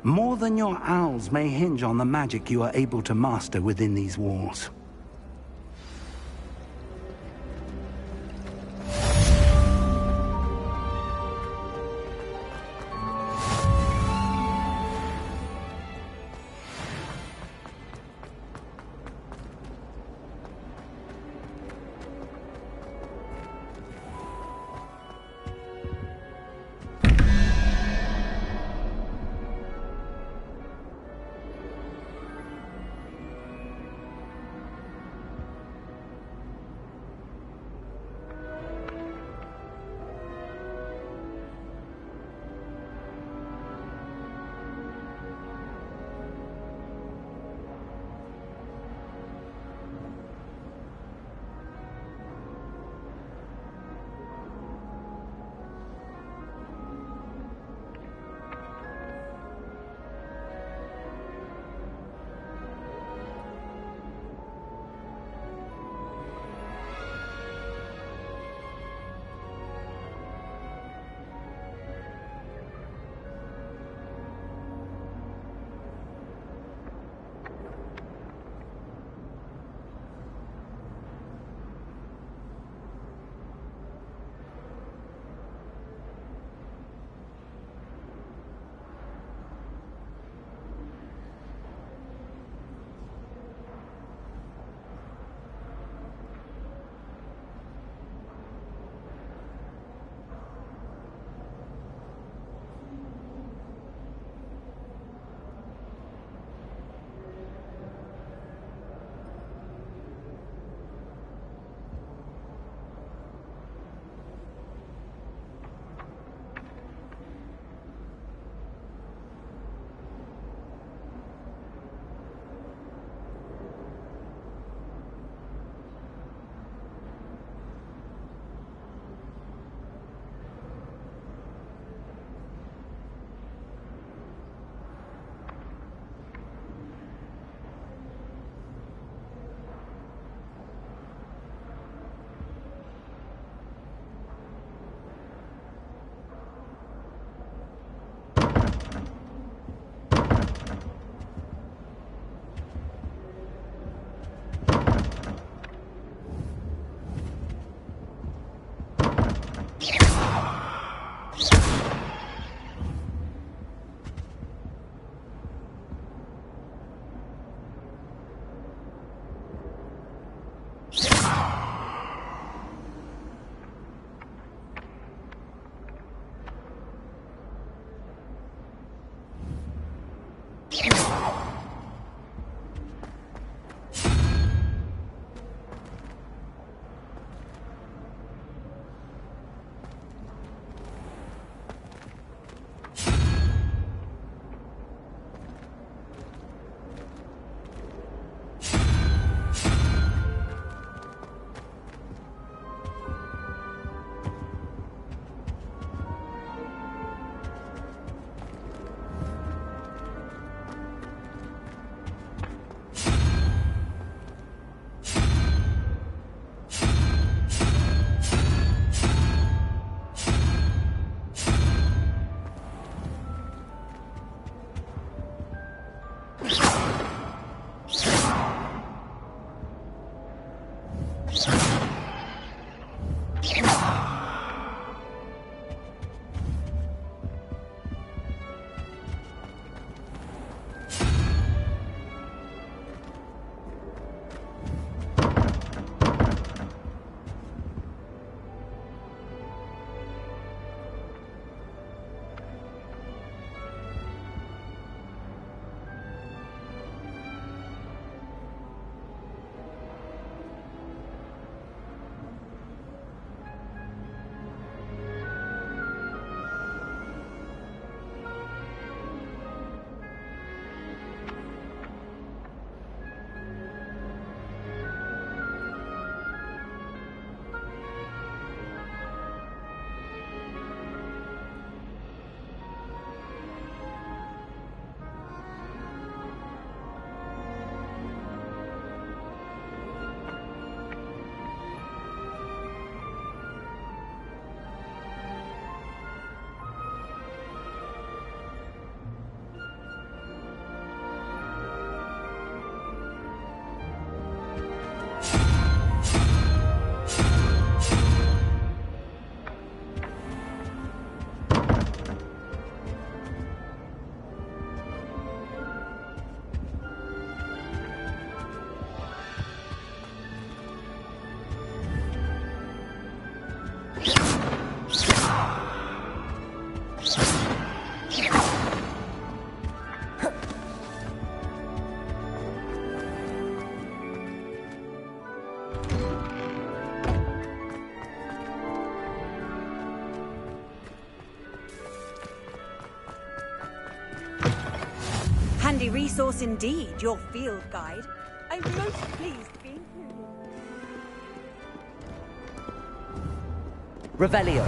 More than your owls may hinge on the magic you are able to master within these walls. Handy resource indeed, your field guide. I'm most pleased to be included. Revelio.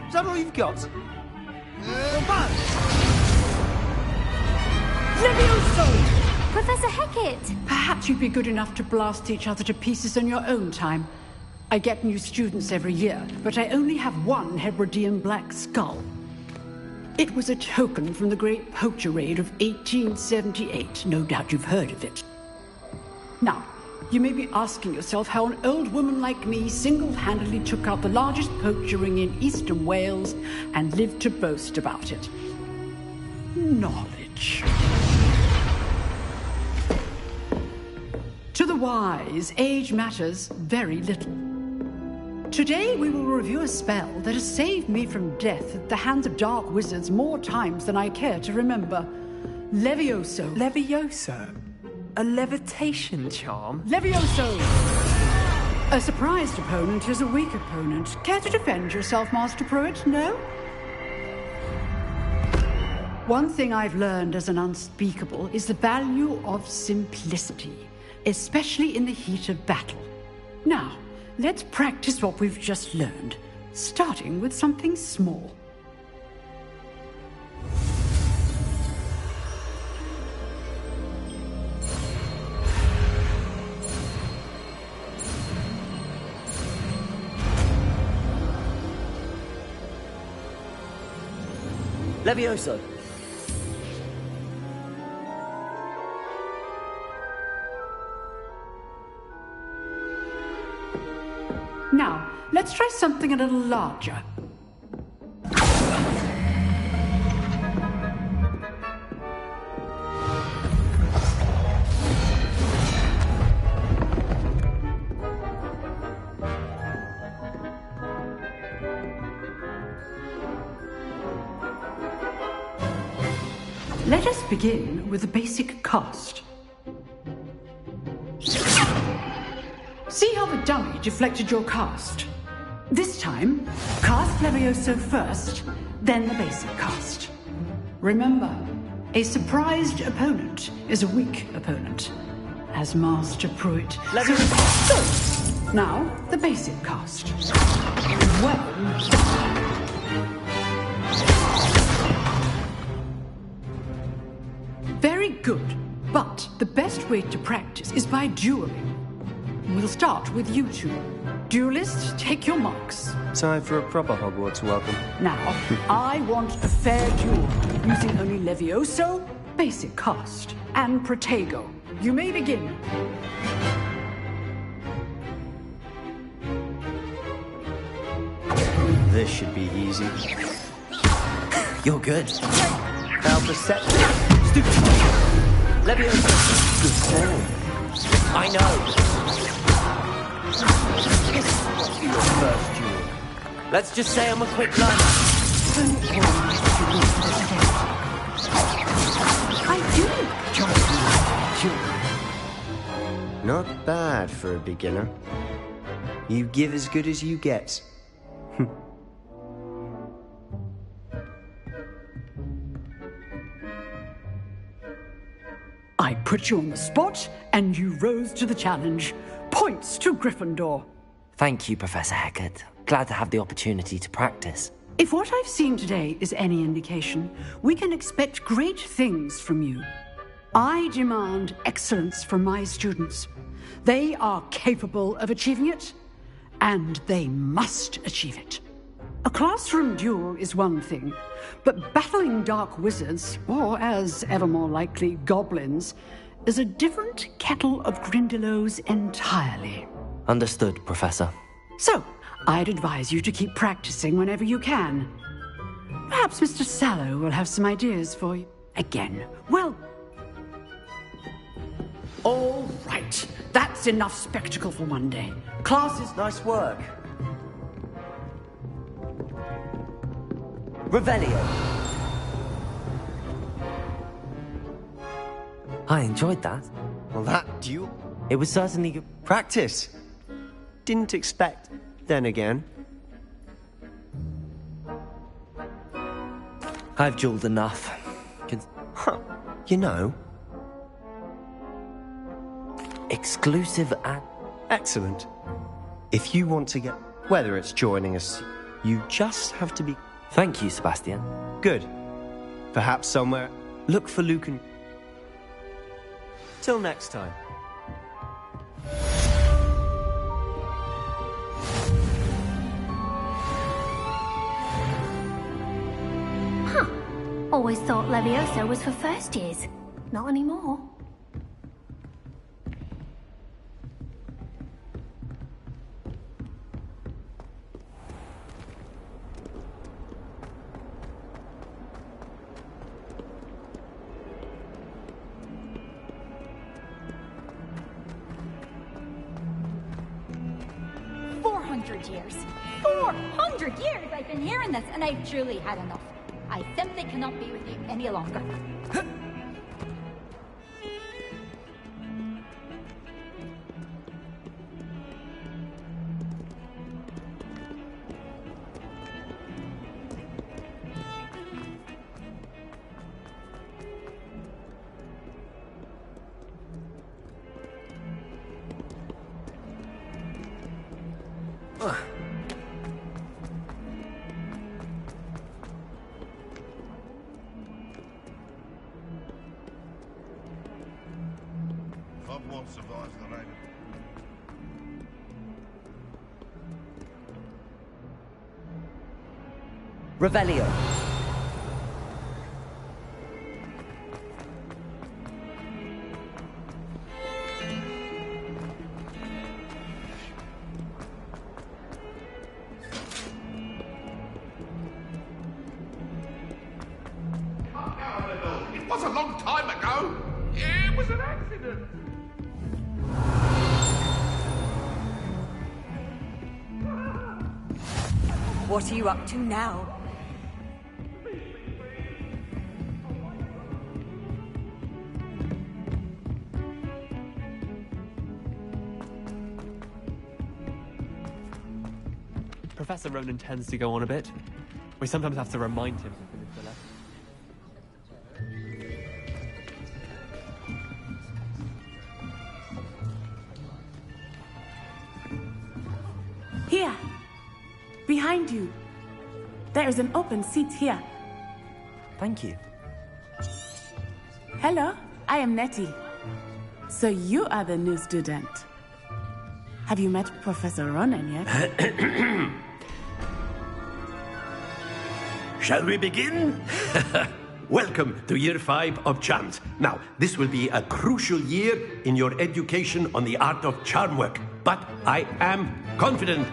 Is that all you've got? Levioso! Professor Hecat! Perhaps you'd be good enough to blast each other to pieces on your own time. I get new students every year, but I only have one Hebridean black skull. It was a token from the Great Poacher Raid of 1878. No doubt you've heard of it. Now, you may be asking yourself how an old woman like me single-handedly took out the largest poacher ring in eastern Wales and lived to boast about it. Knowledge. To the wise, age matters very little. Today we will review a spell that has saved me from death at the hands of dark wizards more times than I care to remember. Levioso. Levioso? A levitation charm? Levioso! A surprised opponent is a weak opponent. Care to defend yourself, Master Pruitt? No? One thing I've learned as an unspeakable is the value of simplicity, especially in the heat of battle. Now, let's practice what we've just learned, starting with something small. Levioso. Now, let's try something a little larger. Let us begin with the basic cast. See how the dummy deflected your cast? This time, cast Levioso first, then the basic cast. Remember, a surprised opponent is a weak opponent, as Master Pruitt. So, now, the basic cast. Well done. Very good, but the best way to practice is by dueling. We'll start with you two. Duelists, take your marks. Time for a proper Hogwarts welcome. Now, I want a fair duel, using only Levioso, basic cast, and Protego. You may begin. This should be easy. You're good. Now perception. Levioso. Good call. I know. This must be your first duel. Let's just say I'm a quick learner. Not bad for a beginner. You give as good as you get. I put you on the spot, and you rose to the challenge. Points to Gryffindor. Thank you, Professor Hecat. Glad to have the opportunity to practice. If what I've seen today is any indication, we can expect great things from you. I demand excellence from my students. They are capable of achieving it, and they must achieve it. A classroom duel is one thing, but battling dark wizards, or as ever more likely, goblins, is a different kettle of Grindylows entirely. Understood, Professor. So, I'd advise you to keep practicing whenever you can. Perhaps Mr. Sallow will have some ideas for you. Again, well... All right, that's enough spectacle for one day. Classes... Nice work. Revelio. I enjoyed that. Well, that duel... It was certainly good. Practice. Didn't expect. Then again. I've dueled enough. Huh. You know... Exclusive and... Excellent. If you want to get... Whether it's joining us, you just have to be... Thank you, Sebastian. Good. Perhaps somewhere... Look for Luke and... Till next time. Huh. Always thought Levioso was for first years. Not anymore. Years. 400 years I've been hearing this, and I've truly had enough. I simply cannot be with you any longer. Revelio. It was a long time ago. It was an accident. What are you up to now? Professor Ronan tends to go on a bit. We sometimes have to remind him to finish the lesson. Here. Behind you. There is an open seat here. Thank you. Hello, I am Nettie. So you are the new student. Have you met Professor Ronan yet? Shall we begin? Welcome to Year 5 of Charms. Now, this will be a crucial year in your education on the art of charm work. But I am confident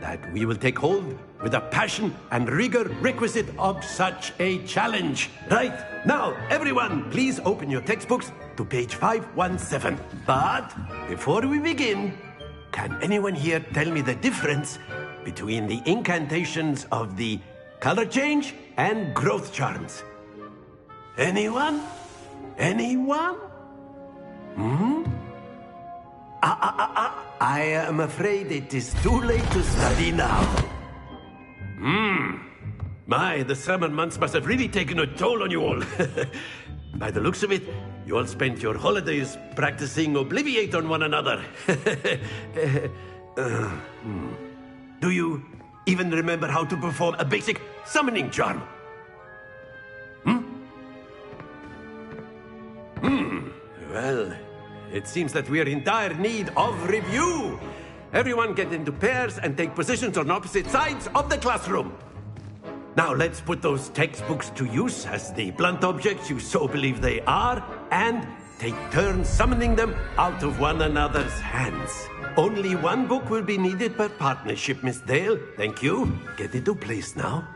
that we will take hold with the passion and rigor requisite of such a challenge. Right, now, everyone, please open your textbooks to page 517. But before we begin, can anyone here tell me the difference between the incantations of the color change and growth charms? Anyone? Anyone? I am afraid it is too late to study now. My, the summer months must have really taken a toll on you all. By the looks of it, you all spent your holidays practicing Obliviate on one another. Do you even remember how to perform a basic summoning charm? Well, it seems that we are in dire need of review. Everyone get into pairs and take positions on opposite sides of the classroom. Now let's put those textbooks to use as the blunt objects you so believe they are, and take turns summoning them out of one another's hands. Only one book will be needed per partnership, Miss Dale. Thank you. Get into place now.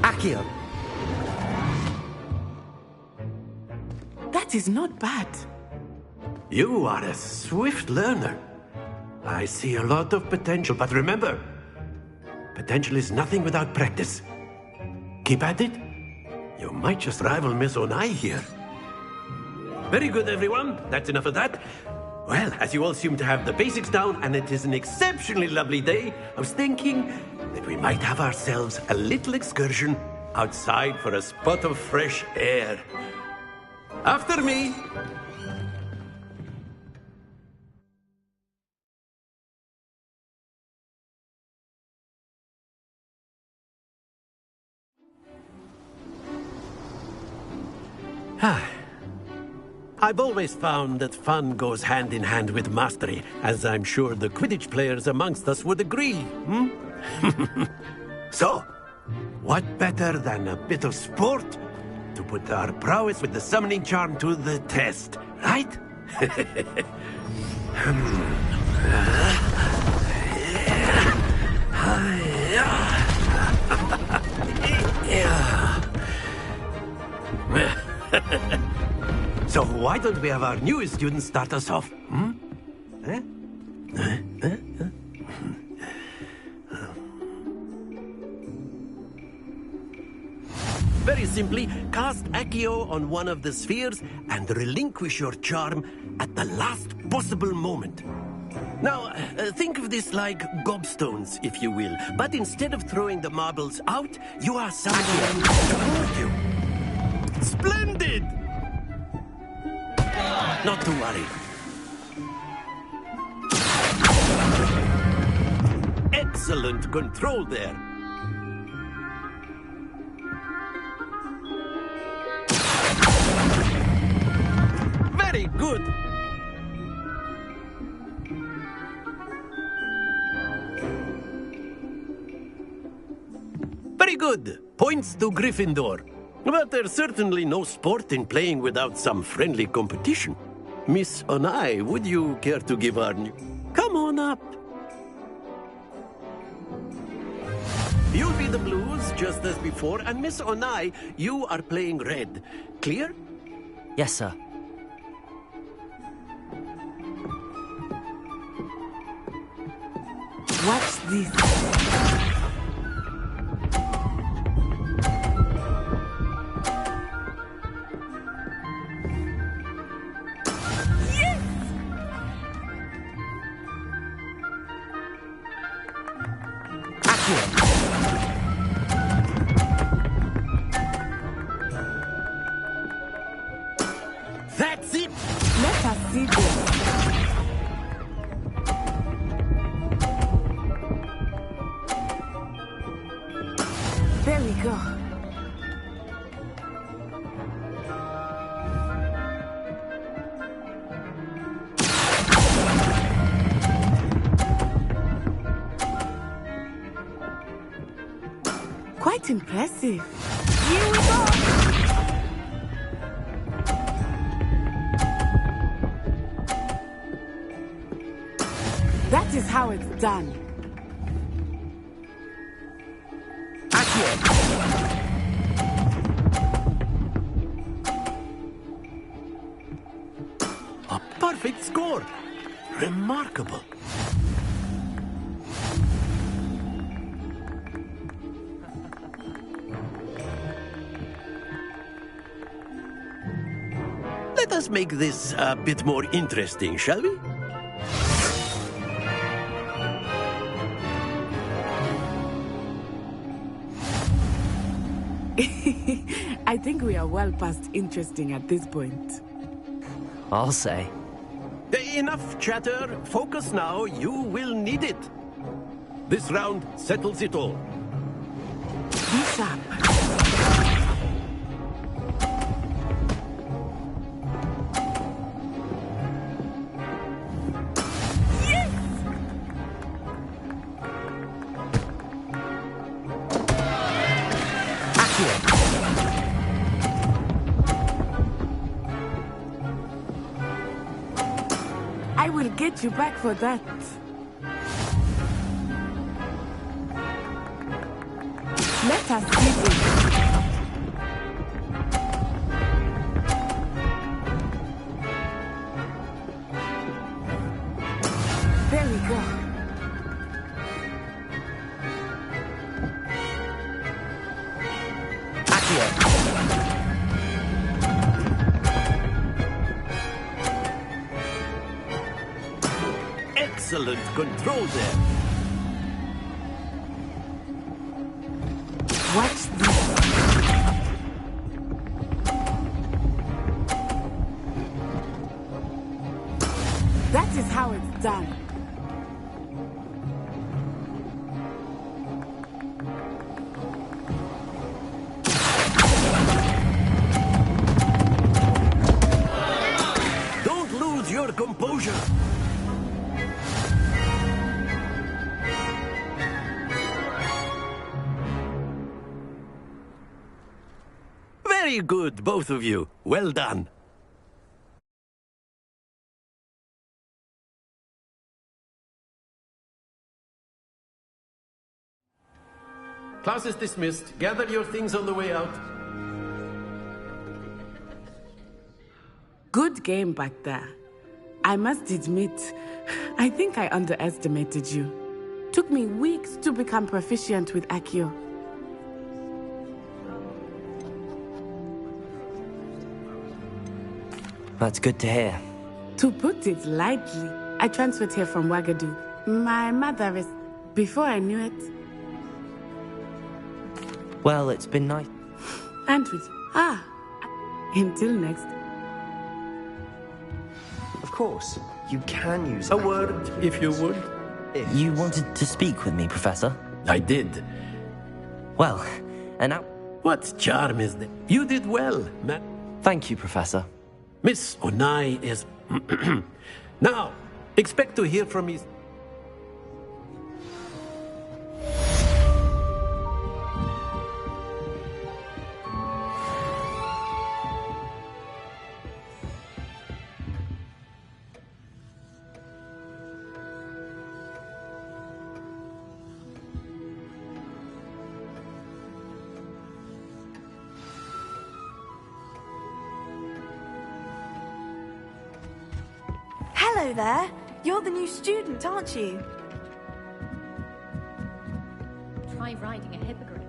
Accio! That is not bad. You are a swift learner. I see a lot of potential, but remember, potential is nothing without practice. Keep at it. You might just rival Miss Onai here. Very good, everyone. That's enough of that. Well, as you all seem to have the basics down, and it is an exceptionally lovely day, I was thinking that we might have ourselves a little excursion outside for a spot of fresh air. After me. I've always found that fun goes hand in hand with mastery, as I'm sure the Quidditch players amongst us would agree. So, what better than a bit of sport to put our prowess with the summoning charm to the test, right? So why don't we have our newest student start us off? Very simply, cast Accio on one of the spheres and relinquish your charm at the last possible moment. Now, think of this like gobstones, if you will. But instead of throwing the marbles out, you are summoning them toward you. Splendid! Not to worry. Excellent control there. Very good. Very good. Points to Gryffindor. But there's certainly no sport in playing without some friendly competition. Miss Onai, would you care to give our new... Come on up. You'll be the blues, just as before, and Miss Onai, you are playing red. Clear? Yes, sir. Watch this. That's it! Let us see this. There we go. Quite impressive. Here we go. That is how it's done. A perfect score. Remarkable. Let us make this a bit more interesting, shall we? I think we are well past interesting at this point. I'll say. Enough chatter. Focus now. You will need it. This round settles it all. What's up? I will get you back for that. Let us begin. There we go. Excellent control there. Watch this. That is how it's done. Don't lose your composure. Very good, both of you. Well done. Class is dismissed. Gather your things on the way out. Good game back there. I must admit, I think I underestimated you. Took me weeks to become proficient with Accio. That's good to hear. To put it lightly, I transferred here from Wagadu. My mother is... Before I knew it... Well, it's been nice. And with... Until next. Of course, you can use a word, if you would. You wanted to speak with me, Professor? I did. Well, and now... What charm is that? You did well, man. Thank you, Professor. Miss Onai is... Now, expect to hear from me... Hello there. You're the new student, aren't you? Try riding a hippogriff.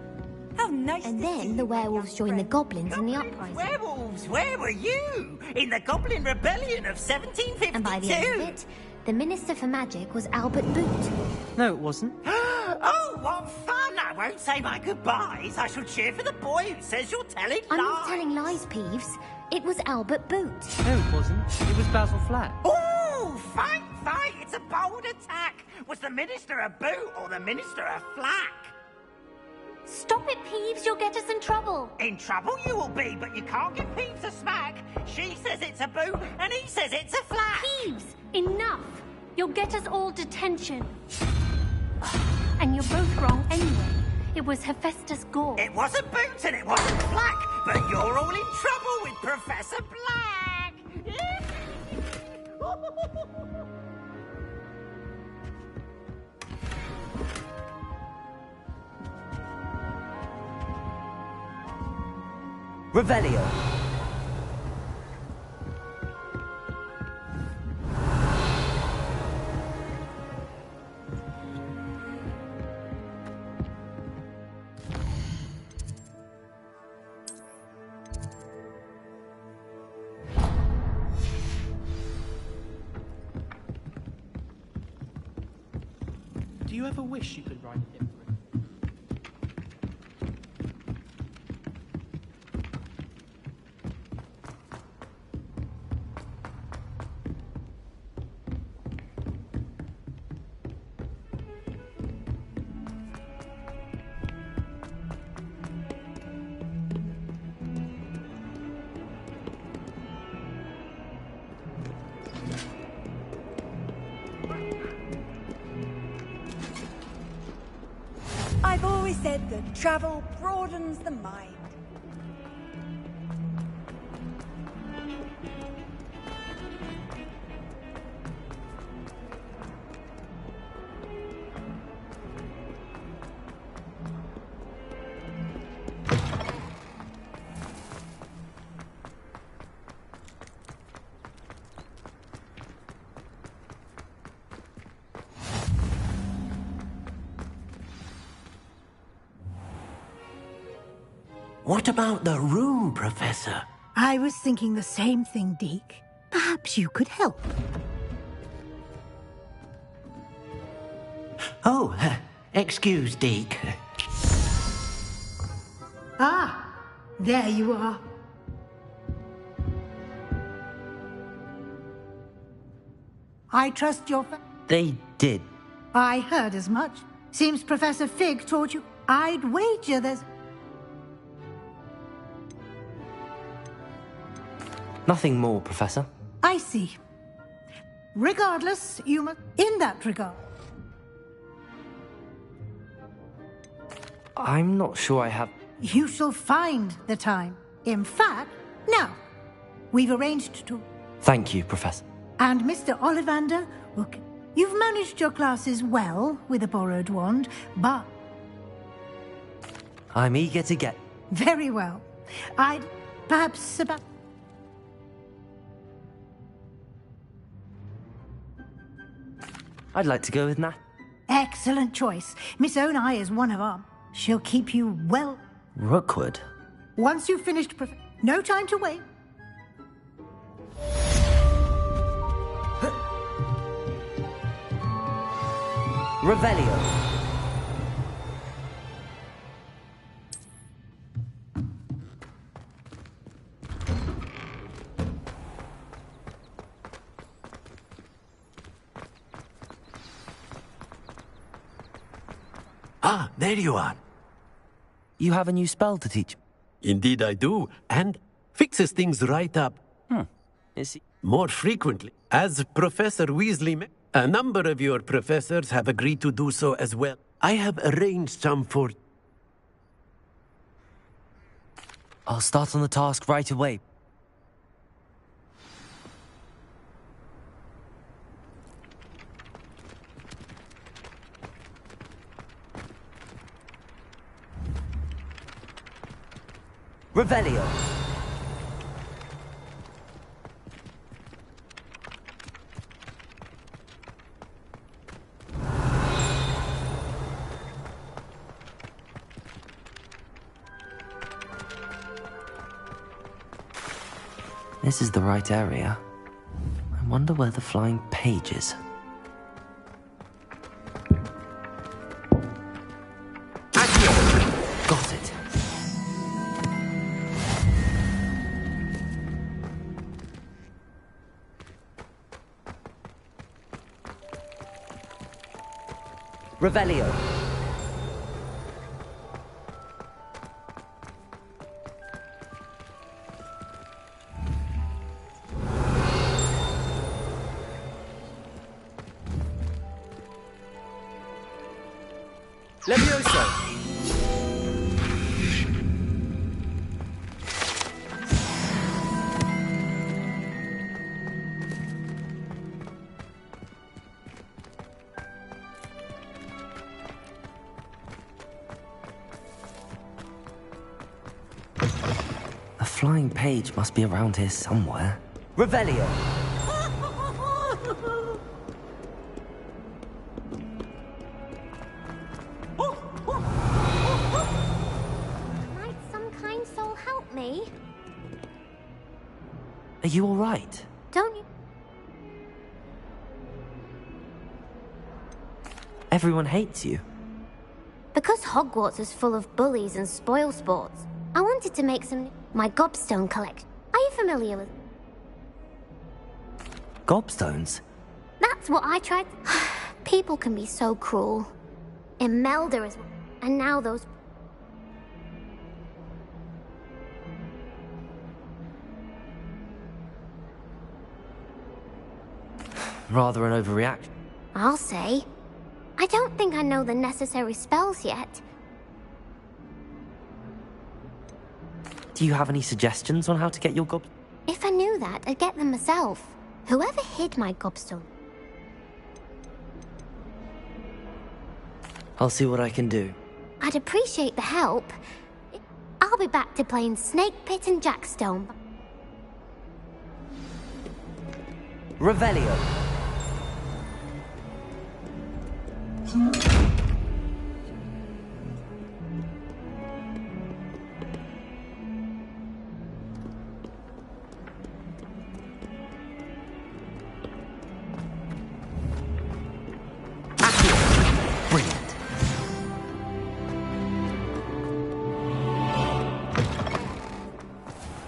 How nice And to see then you, the my werewolves young joined the friend. goblins in the uprising. Werewolves, where were you? In the Goblin Rebellion of 1752? And by the end of it, the Minister for Magic was Albert Boot. No, it wasn't. Oh, what fun! I won't say my goodbyes. I shall cheer for the boy who says you're telling I'm lies. not telling lies, Peeves. It was Albert Boot. No, it wasn't. It was Basil Flat. Oh, fight, fight! It's a bold attack. Was the Minister a boot or the Minister a flack? Stop it, Peeves. You'll get us in trouble. In trouble you will be, but you can't give Peeves a smack. She says it's a boot, and he says it's a flack. Peeves, enough. You'll get us all detention. And you're both wrong anyway. It was Hephaestus Gore. It wasn't boot and it wasn't flack, but you're all in trouble with Professor Black. Revelio. Do you ever wish you could ride a hippogriff? said that travel broadens the mind. What about the room, Professor? I was thinking the same thing, Deke. Perhaps you could help. Oh, excuse, Deke. Ah, there you are. I trust your... They did. I heard as much. Seems Professor Fig taught you. I'd wager there's... Nothing more, Professor. I see. Regardless, you must... In that regard. I'm not sure I have... You shall find the time. In fact, now, we've arranged to... Thank you, Professor. And Mr. Ollivander, look, you've managed your classes well with a borrowed wand, but... I'm eager to get... Very well. I'd perhaps about... I'd like to go with Nat. Excellent choice. Miss Onai is one of our... She'll keep you well... Rookwood? Once you've finished... No time to wait. Revelio. Ah, there you are. You have a new spell to teach? Indeed I do, and fixes things right up. Is he... More frequently. As Professor Weasley... A number of your professors have agreed to do so as well. I have arranged some for... I'll start on the task right away. Revelio. This is the right area. I wonder where the flying page is. Got it. Revelio. Levioso. A flying page must be around here somewhere. Revelio. Might some kind soul help me? Are you all right? Don't you? Everyone hates you. Because Hogwarts is full of bullies and spoil sports, I wanted to make my gobstone collection. Are you familiar with? Gobstones? That's what I tried. People can be so cruel. Imelda as well. And now those... Rather an overreaction. I'll say. I don't think I know the necessary spells yet. Do you have any suggestions on how to get your gob... If I knew that, I'd get them myself. Whoever hid my gobstone. I'll see what I can do. I'd appreciate the help. I'll be back to playing Snake Pit and Jackstone. Revelio. Brilliant.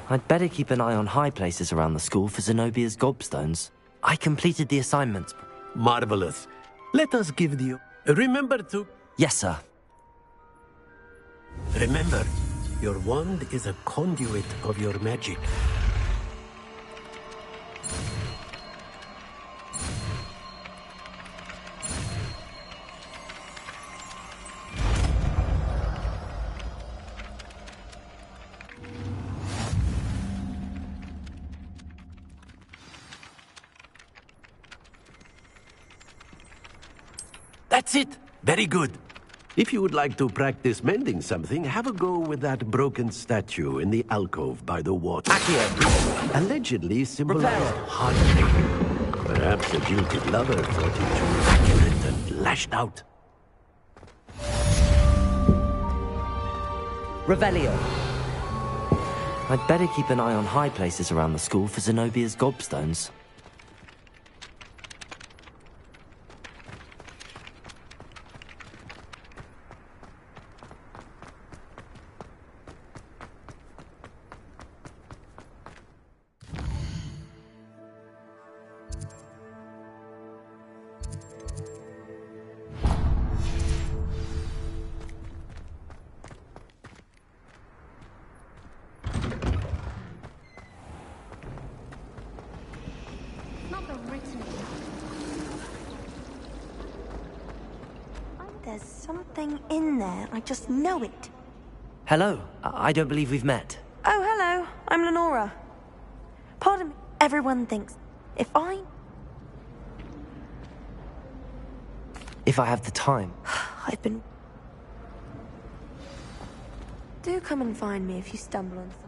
I'd better keep an eye on high places around the school for Zenobia's gobstones. I completed the assignments. Marvelous. Let us give you... Remember to... Yes, sir. Remember, your wand is a conduit of your magic. That's it. Very good. If you would like to practice mending something, have a go with that broken statue in the alcove by the water. Accio. Allegedly symbolized heartache. Perhaps a jilted lover thought it too accurate and lashed out. Revelio. I'd better keep an eye on high places around the school for Zenobia's gobstones. There's something in there. I just know it. Hello. I don't believe we've met. Oh, hello. I'm Lenora. Pardon me. Everyone thinks if I have the time. I've been... Do come and find me if you stumble on something.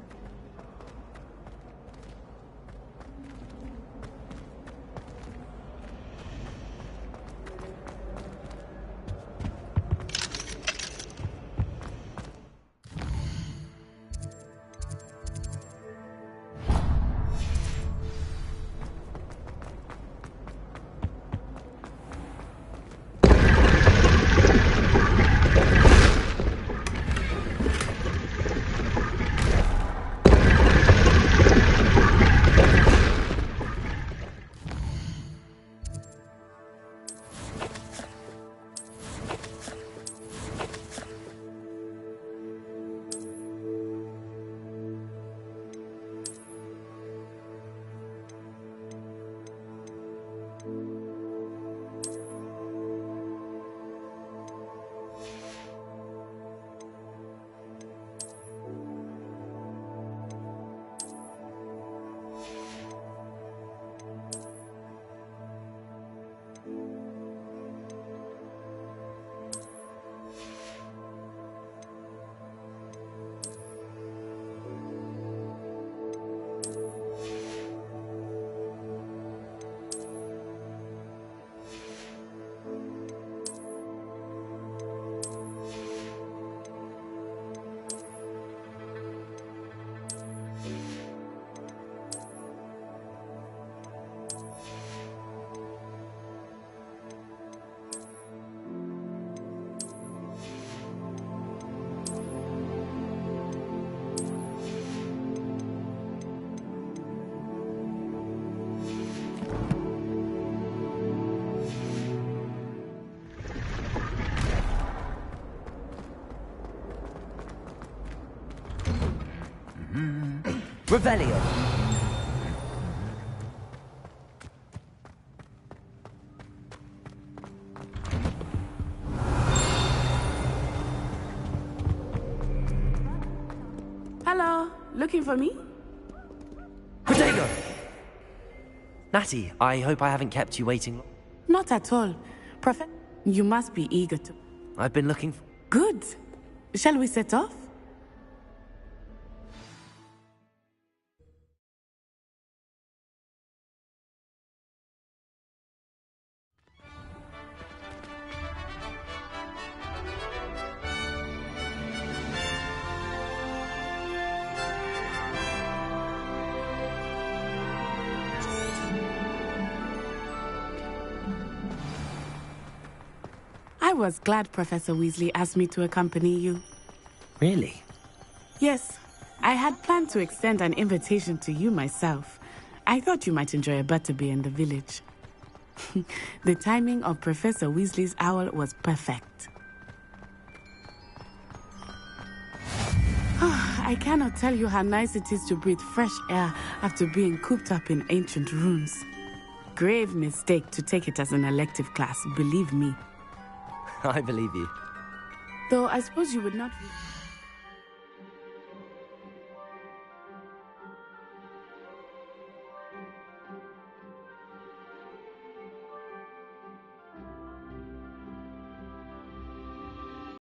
Revelio. Hello, looking for me? Protego! Natty, I hope I haven't kept you waiting long. Not at all. Prophet, you must be eager to... I've been looking for... Good. Shall we set off? I was glad Professor Weasley asked me to accompany you. Really? Yes, I had planned to extend an invitation to you myself. I thought you might enjoy a butterbeer in the village. The timing of Professor Weasley's owl was perfect. I cannot tell you how nice it is to breathe fresh air after being cooped up in ancient rooms. Grave mistake to take it as an elective class, believe me. I believe you. Though I suppose you would not...